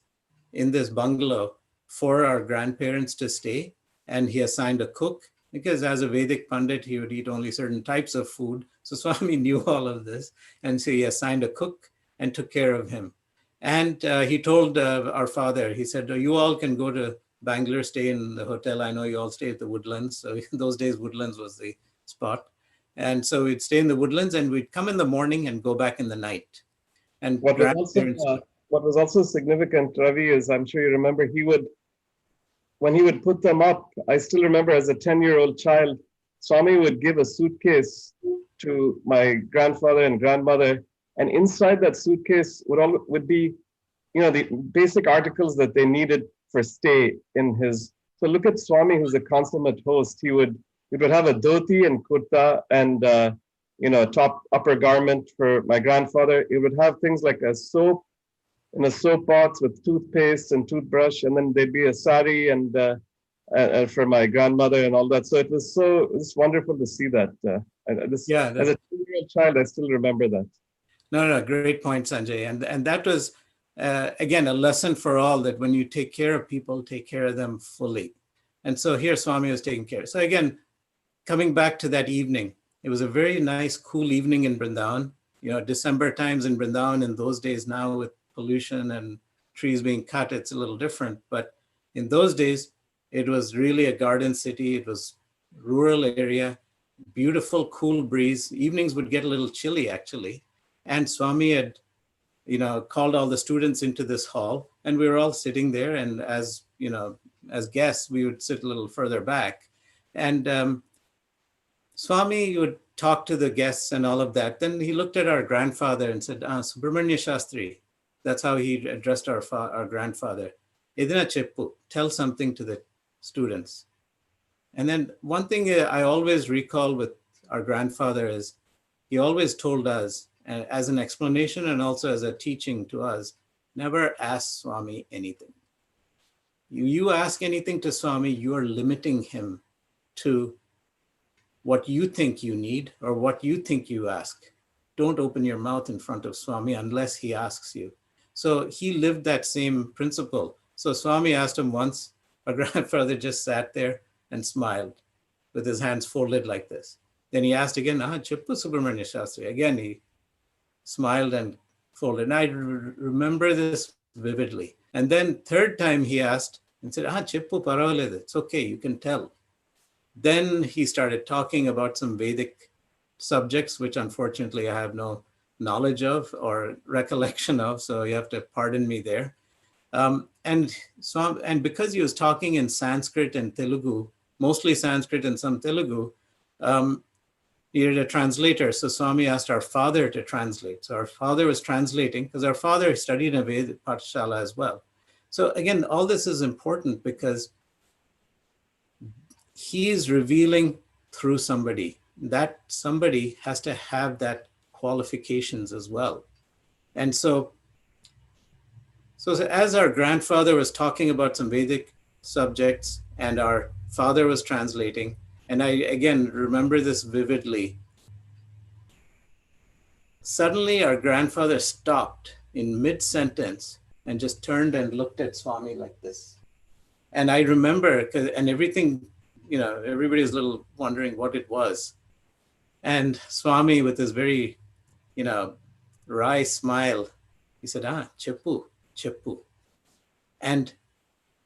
bungalow for our grandparents to stay. And he assigned a cook, because as a Vedic Pandit, he would eat only certain types of food. So Swami knew all of this. And so he assigned a cook and took care of him. And he told our father, he said, you all can go to Bangalore, stay in the hotel. I know you all stay at the Woodlands. So in those days, Woodlands was the spot. And so we'd stay in the Woodlands and we'd come in the morning and go back in the night. And what was also significant, Ravi, is I'm sure you remember, when he would put them up, I still remember as a 10-year-old child, Swami would give a suitcase to my grandfather and grandmother. And inside that suitcase would be, the basic articles that they needed for stay in his. So look at Swami, who's a consummate host. He would have a dhoti and kurta and, upper garment for my grandfather. He would have things like a soap in a soap box with toothpaste and toothbrush, and then there'd be a sari and for my grandmother and all that. So it was wonderful to see that. As a 2-year-old child, I still remember that. No, great point, Sanjay. And that was, again, a lesson for all, that when you take care of people, take care of them fully. And so here Swami was taking care. So again, coming back to that evening, it was a very nice, cool evening in Brindavan. December times in Brindavan in those days, now with pollution and trees being cut, it's a little different. But in those days, it was really a garden city. It was rural area, beautiful, cool breeze. Evenings would get a little chilly, actually. And Swami had, called all the students into this hall, and we were all sitting there. And as guests, we would sit a little further back. And Swami would talk to the guests and all of that. Then he looked at our grandfather and said, Subramanya Sastry. That's how he addressed our grandfather. Edina Cheppu, tell something to the students. And then one thing I always recall with our grandfather is he always told us, as an explanation and also as a teaching to us, never ask Swami anything. You ask anything to Swami, you are limiting him to what you think you need or what you think you ask. Don't open your mouth in front of Swami unless he asks you. So he lived that same principle. So Swami asked him once, our grandfather just sat there and smiled with his hands folded like this. Then he asked again, Cheppu Subramanya Shastri. Again, he smiled and folded. And I remember this vividly. And then third time he asked and said, Cheppu Paravale, it's okay, you can tell. Then he started talking about some Vedic subjects, which unfortunately I have no knowledge of or recollection of, so you have to pardon me there. And because he was talking in Sanskrit and Telugu, mostly Sanskrit and some Telugu, he needed a translator. So Swami asked our father to translate. So our father was translating because our father studied in a Vedic Pathshala as well. So again, all this is important because he is revealing through somebody. That somebody has to have that qualifications as well. And so as our grandfather was talking about some Vedic subjects and our father was translating, and I again remember this vividly, suddenly our grandfather stopped in mid-sentence and just turned and looked at Swami like this. And I remember, and everything, everybody was a little wondering what it was. And Swami, with his very, wry smile, he said, Cheppu, Cheppu. And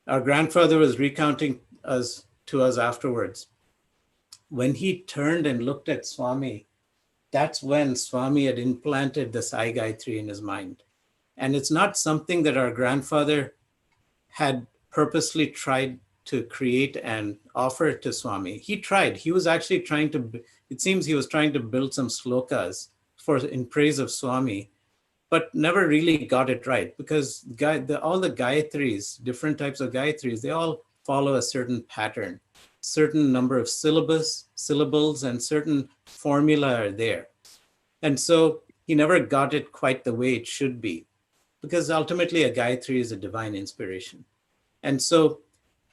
our grandfather was recounting to us afterwards. When he turned and looked at Swami, that's when Swami had implanted the Sai Gayatri in his mind. And it's not something that our grandfather had purposely tried to create and offer to Swami. He tried. He was actually trying to, it seems he was trying to build some slokas in praise of Swami, but never really got it right, because all the Gayatris, different types of Gayatris, they all follow a certain pattern, certain number of syllables, and certain formula are there. And so he never got it quite the way it should be, because ultimately a Gayatri is a divine inspiration. And so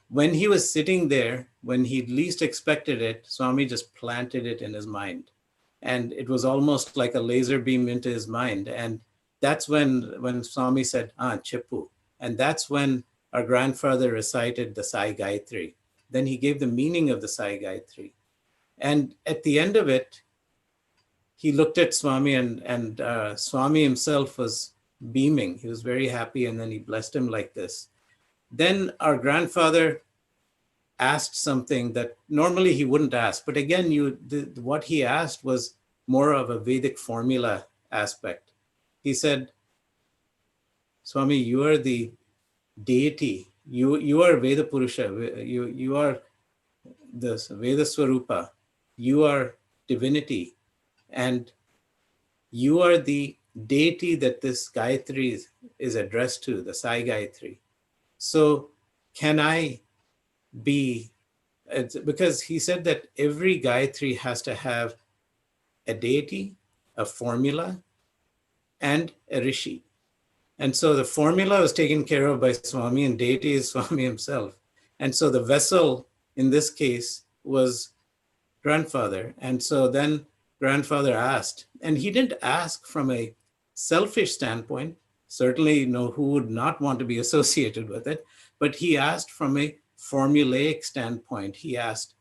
when he was sitting there, when he least expected it, Swami just planted it in his mind. And it was almost like a laser beam into his mind. And that's when Swami said, Chippu. And that's when our grandfather recited the Sai Gayatri. Then he gave the meaning of the Sai Gayatri. And at the end of it, he looked at Swami, and Swami himself was beaming. He was very happy, and then he blessed him like this. Then our grandfather asked something that normally he wouldn't ask. But again, what he asked was more of a Vedic formula aspect. He said, Swami, you are the deity. You are Veda Purusha. You are the Veda Swarupa. You are divinity. And you are the deity that this Gayatri is addressed to, the Sai Gayatri. So can I be, because he said that every Gayatri has to have a deity, a formula, and a rishi. And so the formula was taken care of by Swami, and deity is Swami himself. And so the vessel in this case was grandfather. And so then grandfather asked, and he didn't ask from a selfish standpoint. Certainly, who would not want to be associated with it, but he asked from a formulaic standpoint. He asked,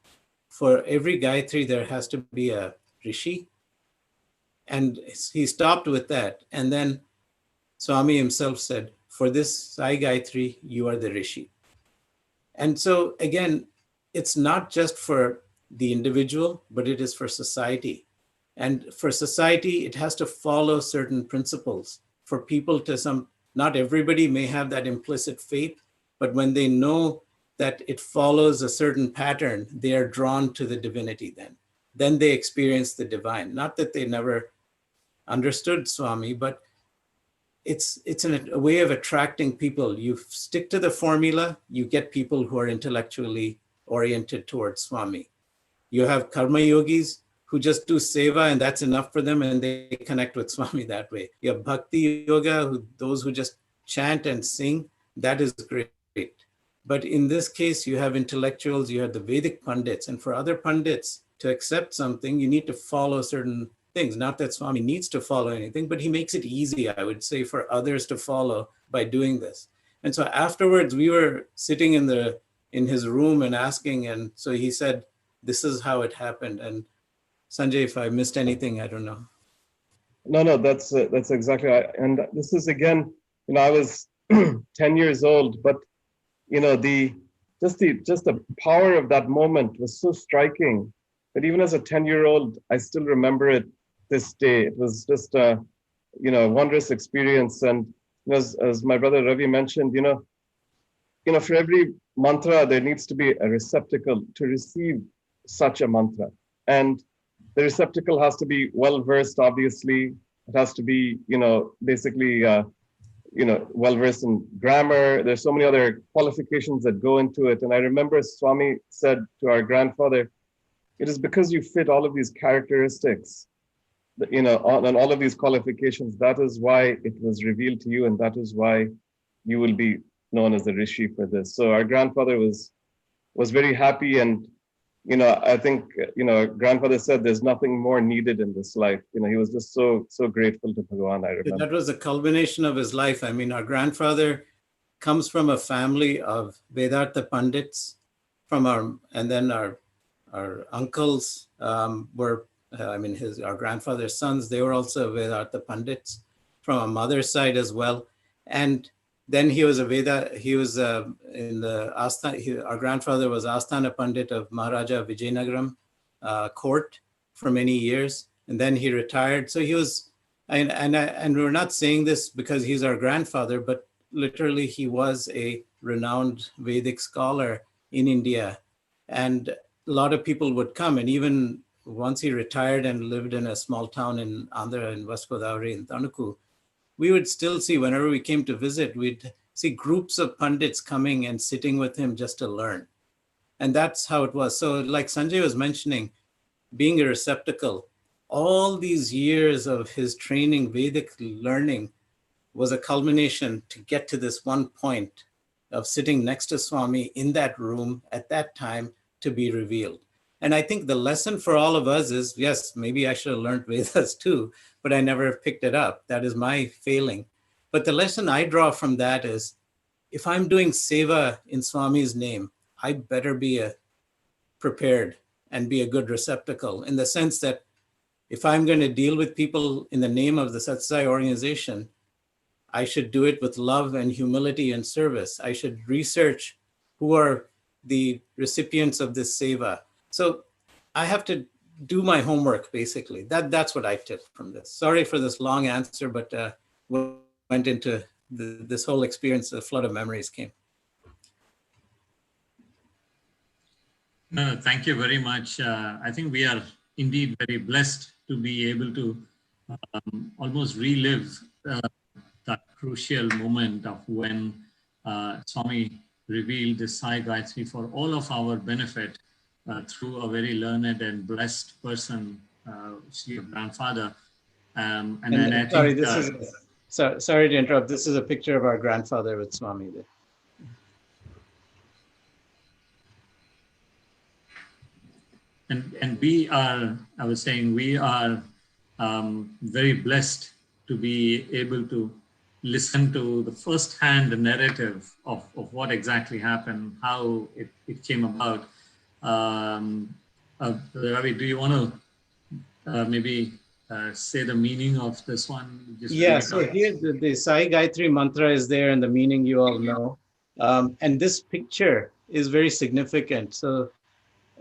for every Gayatri, there has to be a rishi. And he stopped with that. And then Swami himself said, for this Sai Gayatri, you are the rishi. And so again, it's not just for the individual, but it is for society. And for society, it has to follow certain principles. For people to not everybody may have that implicit faith, but when they know that it follows a certain pattern, they are drawn to the divinity then. Then they experience the divine. Not that they never understood Swami, but it's a way of attracting people. You stick to the formula, you get people who are intellectually oriented towards Swami. You have karma yogis who just do seva and that's enough for them, and they connect with Swami that way. You have bhakti yoga, those who just chant and sing, that is great. But in this case, you have intellectuals, you have the Vedic Pandits, and for other Pandits to accept something, you need to follow certain things. Not that Swami needs to follow anything, but he makes it easy, I would say, for others to follow by doing this. And so afterwards, we were sitting in his room and asking, and so he said, this is how it happened. And Sanjay, if I missed anything, I don't know. No, that's exactly right. And this is again, I was 10 years old, but just the power of that moment was so striking that even as a 10-year-old, I still remember it this day. It was just a wondrous experience. And as my brother Ravi mentioned, for every mantra, there needs to be a receptacle to receive such a mantra. And the receptacle has to be well-versed, obviously. It has to be, basically, well-versed in grammar. There's so many other qualifications that go into it. And I remember Swami said to our grandfather, it is because you fit all of these characteristics, and all of these qualifications, that is why it was revealed to you, and that is why you will be known as the Rishi for this. So our grandfather was very happy, and I think grandfather said there's nothing more needed in this life. He was just so grateful to Bhagawan. I remember that was a culmination of his life. I mean, our grandfather comes from a family of Vedanta Pandits, and then our uncles were, our grandfather's sons, they were also Vedanta Pandits from a mother's side as well. And then he was in the Asthana, our grandfather was Asthana Pandit of Maharaja Vijayanagaram court for many years. and then he retired. So he was, and we're not saying this because he's our grandfather, but literally he was a renowned Vedic scholar in India. And a lot of people would come, and even once he retired and lived in a small town in Andhra, in West Godavari, in Tanuku, we would still see, whenever we came to visit, we'd see groups of pundits coming and sitting with him just to learn. And that's how it was. So like Sanjay was mentioning, being a receptacle, all these years of his training, Vedic learning, was a culmination to get to this one point of sitting next to Swami in that room at that time to be revealed. And I think the lesson for all of us is, yes, maybe I should have learned Vedas too, but I never picked it up. That is my failing. But the lesson I draw from that is, if I'm doing seva in Swami's name, I better be prepared and be a good receptacle, in the sense that if I'm going to deal with people in the name of the Satsai organization, I should do it with love and humility and service. I should research who are the recipients of this seva. So I have to do my homework, basically. That's what I took from this. Sorry for this long answer, but went into this whole experience, a flood of memories came. No, thank you very much. I think we are indeed very blessed to be able to almost relive that crucial moment of when Swami revealed the Sai Gayatri for all of our benefit through a very learned and blessed person, your grandfather. Sorry to interrupt. This is a picture of our grandfather with Swami there. And we are, I was saying, we are very blessed to be able to listen to the first-hand narrative of what exactly happened, how it came about. Ravi, do you want to maybe say the meaning of this one? So here the Sai Gayatri mantra is there, and the meaning you all know. And this picture is very significant. So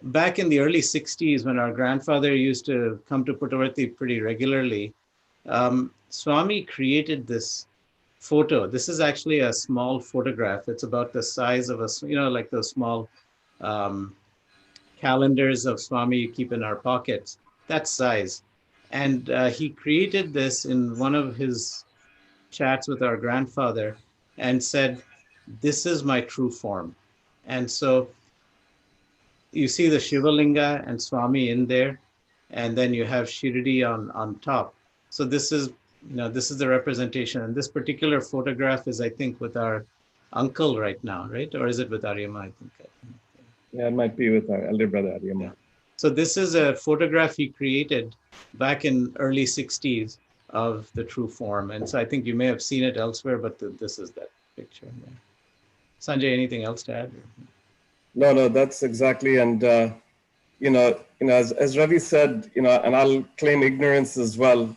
back in the early 60s, when our grandfather used to come to Puttaparthy pretty regularly, Swami created this photo. This is actually a small photograph. It's about the size of like those small calendars of Swami you keep in our pockets, that size. And he created this in one of his chats with our grandfather and said, "This is my true form." And so you see the Shivalinga and Swami in there, and then you have Shirdi on top. So this is the representation. And this particular photograph is, I think, with our uncle right now, right? Or is it with Aryama, I think? Yeah, it might be with our elder brother, Aryama. So this is a photograph he created back in early 60s of the true form. And so I think you may have seen it elsewhere, but this is that picture. Yeah. Sanjay, anything else to add? No, that's exactly. And, as Ravi said, and I'll claim ignorance as well,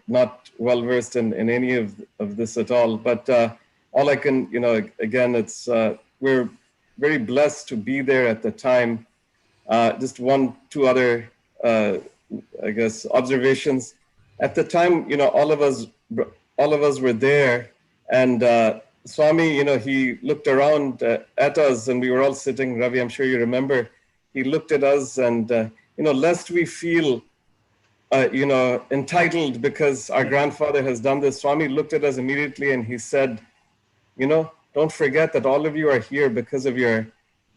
not well versed in any of this at all. But all I can, again, it's we're very blessed to be there at the time. Just two other, I guess, observations. At the time, all of us were there, and Swami, he looked around at us, and we were all sitting. Ravi, I'm sure you remember. He looked at us, and lest we feel, entitled because our grandfather has done this. Swami looked at us immediately, and he said, "Don't forget that all of you are here because of your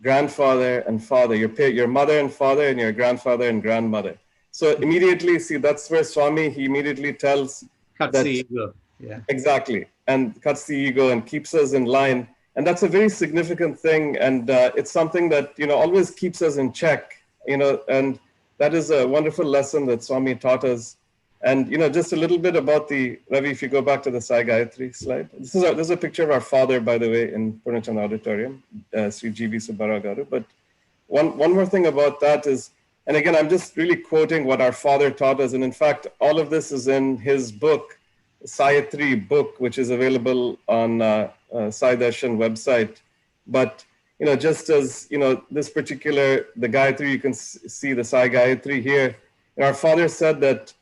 grandfather and father, your mother and father, and your grandfather and grandmother." So immediately, see, that's where Swami, he immediately tells Cuts the ego. Yeah. Exactly, and cuts the ego and keeps us in line. And that's a very significant thing. And it's something that, always keeps us in check, and that is a wonderful lesson that Swami taught us. And, just a little bit about Ravi, if you go back to the Sai Gayatri slide. This is a picture of our father, by the way, in Purnachan Auditorium, Sri GV Subba Rao. But one more thing about that is, and again, I'm just really quoting what our father taught us. And in fact, all of this is in his book, Sayatri book, which is available on Sai Darshan website. But, just as, this particular, the Gayatri, you can see the Sai Gayatri here. And our father said that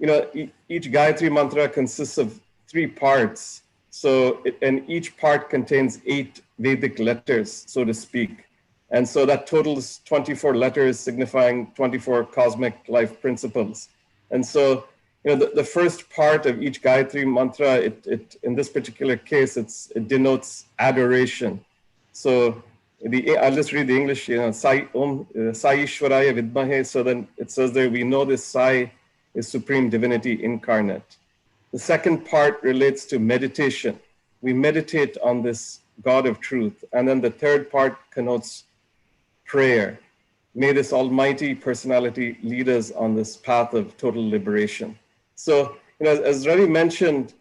each Gayatri mantra consists of 3 parts. So, and each part contains 8 Vedic letters, so to speak. And so that totals 24 letters signifying 24 cosmic life principles. And so, the first part of each Gayatri mantra, it in this particular case, it denotes adoration. So I'll just read the English, Sai Ishwaraya Vidmahe. So then it says there, we know this Sai is Supreme Divinity incarnate. The second part relates to meditation. We meditate on this God of truth. And then the third part connotes prayer. May this almighty personality lead us on this path of total liberation. So, as Ravi mentioned,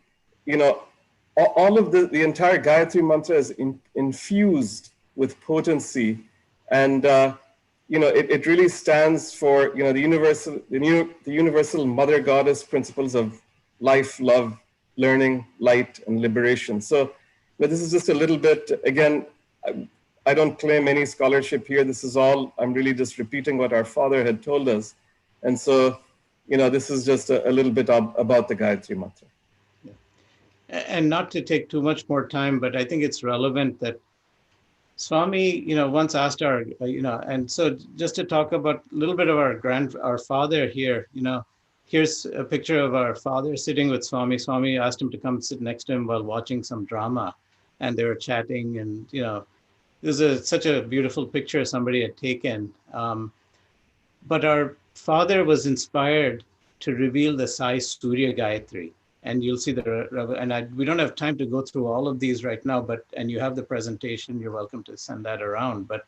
all of the entire Gayatri mantra is infused with potency, and it really stands for the universal mother goddess principles of life, love, learning, light, and liberation. So, this is just a little bit. Again, I don't claim any scholarship here. This is all, I'm really just repeating what our father had told us. And so, this is just a little bit about the Gayatri mantra. And not to take too much more time, but I think it's relevant that Swami, once asked our, and so just to talk about a little bit of our father here, here's a picture of our father sitting with Swami. Swami asked him to come sit next to him while watching some drama, and they were chatting, and this is such a beautiful picture somebody had taken. But our father was inspired to reveal the Sai Surya Gayatri. And you'll see we don't have time to go through all of these right now, and you have the presentation, you're welcome to send that around. But,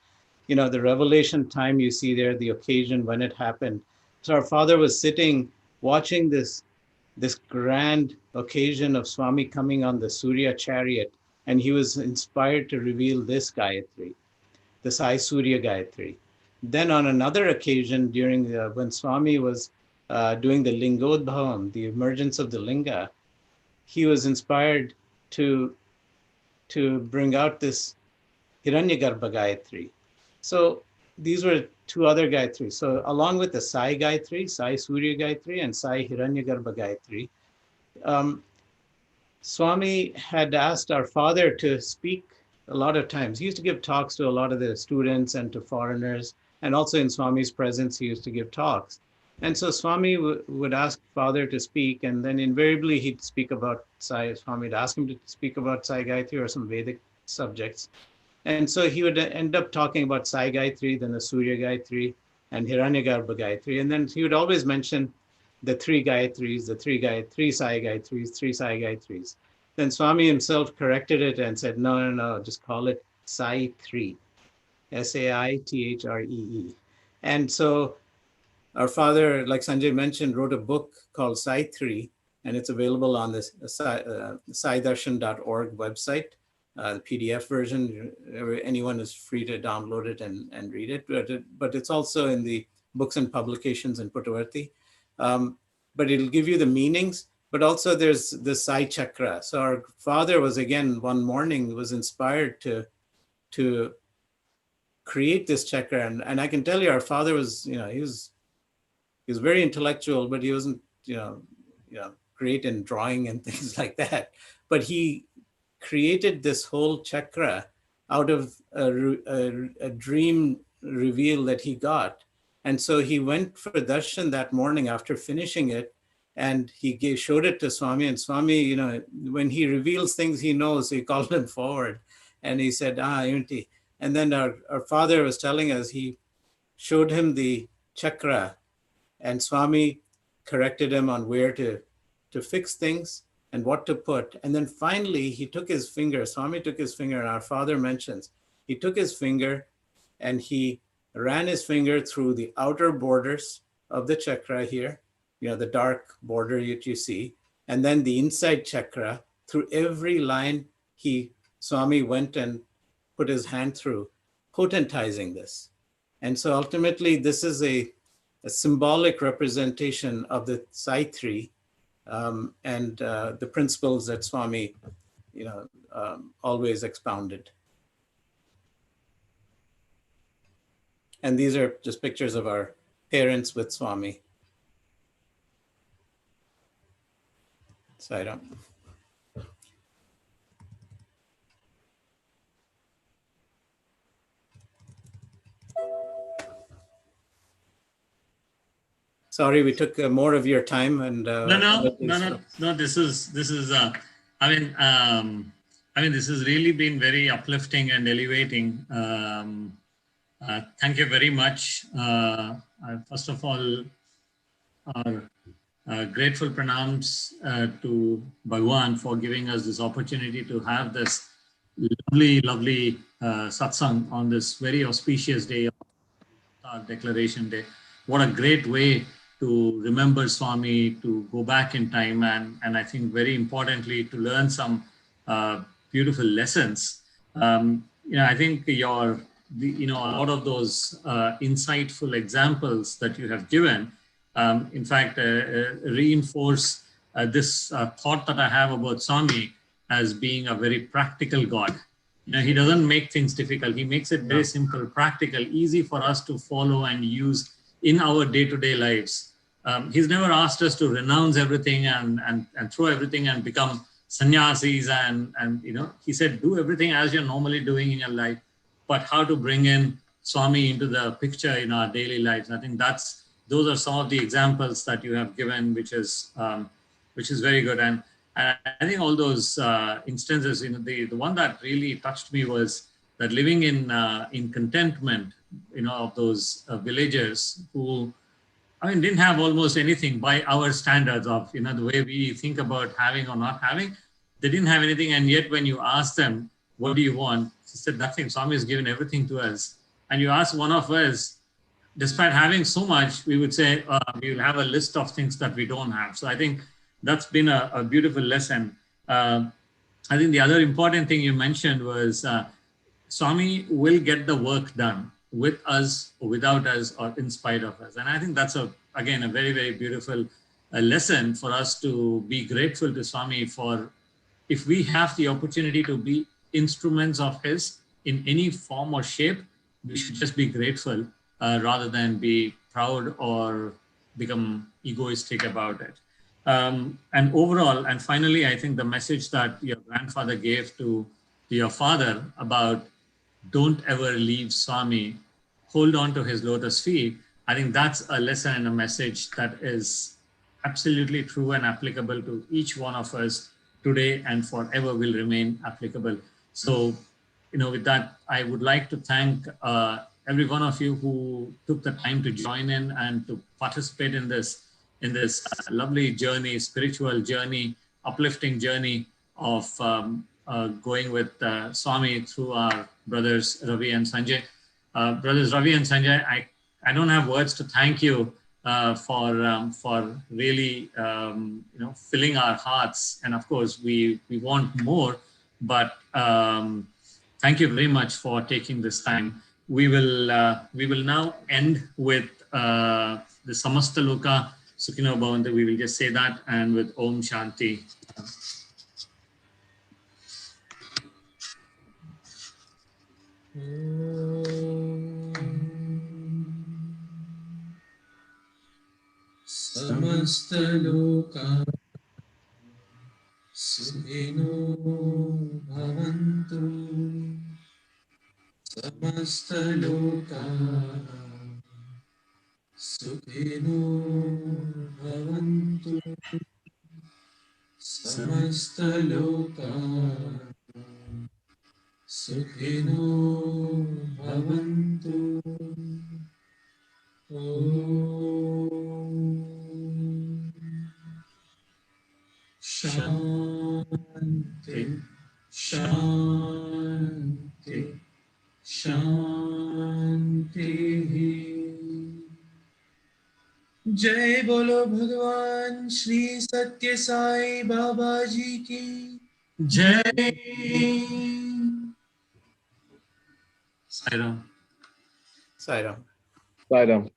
the revelation time you see there, the occasion when it happened. So our father was sitting, watching this grand occasion of Swami coming on the Surya chariot, and he was inspired to reveal this Gayatri, the Sai Surya Gayatri. Then on another occasion when Swami was doing the Lingodbhavam, the emergence of the Linga, he was inspired to bring out this Hiranyagarbha Gayatri. So these were 2 other Gayatris. So along with the Sai Gayatri, Sai Surya Gayatri, and Sai Hiranyagarbha Gayatri, Swami had asked our father to speak a lot of times. He used to give talks to a lot of the students and to foreigners, and also in Swami's presence, he used to give talks. And so Swami would ask father to speak, and then invariably he'd speak about Sai. Swami would ask him to speak about Sai Gayatri or some Vedic subjects. And so he would end up talking about Sai Gayatri, then the Surya Gayatri, and Hiranyagarbha Gayatri. And then he would always mention the 3 Gayatris, the 3 Sai Gayatris, 3 Sai Gayatris. Then Swami himself corrected it and said, no, just call it Sai 3, Saithree. And so our father, like Sanjay mentioned, wrote a book called Sai 3, and it's available on the saidarshan.org website, the PDF version. Anyone is free to download it and read it. But it's also in the books and publications in Puttaparthy. But it'll give you the meanings, but also there's the Sai Chakra. So our father was, again, one morning, was inspired to create this chakra. And I can tell you, our father was, he was very intellectual, but he wasn't, great in drawing and things like that. But he created this whole chakra out of a dream reveal that he got. And so he went for darshan that morning after finishing it, and he showed it to Swami. And Swami, when he reveals things he knows, he called him forward, and he said, Unity. And then our father was telling us, he showed him the chakra, and Swami corrected him on where to fix things and what to put. And then finally, he took his finger, Swami took his finger, and our father mentions, he took his finger and he ran his finger through the outer borders of the chakra here, the dark border that you see, and then the inside chakra. Through every line, Swami went and put his hand through, potentizing this. And so ultimately, this is a symbolic representation of the Saitri and the principles that Swami, always expounded. And these are just pictures of our parents with Swami. Sai Ram. Sorry, we took more of your time, and No. This is. This has really been very uplifting and elevating. Thank you very much. First of all, our grateful pranams to Bhagawan for giving us this opportunity to have this lovely satsang on this very auspicious day of our declaration day. What a great way to remember Swami, to go back in time, and I think very importantly to learn some beautiful lessons. I think a lot of those insightful examples that you have given, in fact, reinforce this thought that I have about Swami as being a very practical God. He doesn't make things difficult. He makes it very simple, practical, easy for us to follow and use in our day-to-day lives. He's never asked us to renounce everything and throw everything and become sannyasis. And he said, do everything as you're normally doing in your life, but how to bring in Swami into the picture in our daily lives. I think those are some of the examples that you have given, which is very good. And I think all those instances, the one that really touched me was that living in contentment, of those villagers who, didn't have almost anything by our standards of, the way we think about having or not having. They didn't have anything, and yet when you ask them, what do you want? He said, nothing. Swami has given everything to us. And you ask one of us, despite having so much, we would say we will have a list of things that we don't have. So I think that's been a beautiful lesson. I think the other important thing you mentioned was Swami will get the work done with us or without us or in spite of us. And I think that's again a very, very beautiful lesson for us to be grateful to Swami for. If we have the opportunity to be instruments of his in any form or shape, we should just be grateful rather than be proud or become egoistic about it. And overall, and finally, I think the message that your grandfather gave to your father about don't ever leave Swami, hold on to his lotus feet, I think that's a lesson and a message that is absolutely true and applicable to each one of us today and forever will remain applicable. So, with that, I would like to thank every one of you who took the time to join in and to participate in this lovely journey, spiritual journey, uplifting journey of going with Swami through our brothers Ravi and Sanjay. Brothers Ravi and Sanjay, I don't have words to thank you for really filling our hearts, and of course we want more, but thank you very much for taking this time. We will now end with the Samasta Loka Sukhino Bhavantu. We will just say that, and with Om Shanti. Samasta loka sukhino bhavantu. Samasta loka sukhino bhavantu. Samasta loka sukhino bhavantu. Shanti, Shanti, Shanti. Jai Bolo Bhagawan Sri Sathya Sai Baba Ji ki Jai. Sai Ram. Sai Ram. Sai Ram.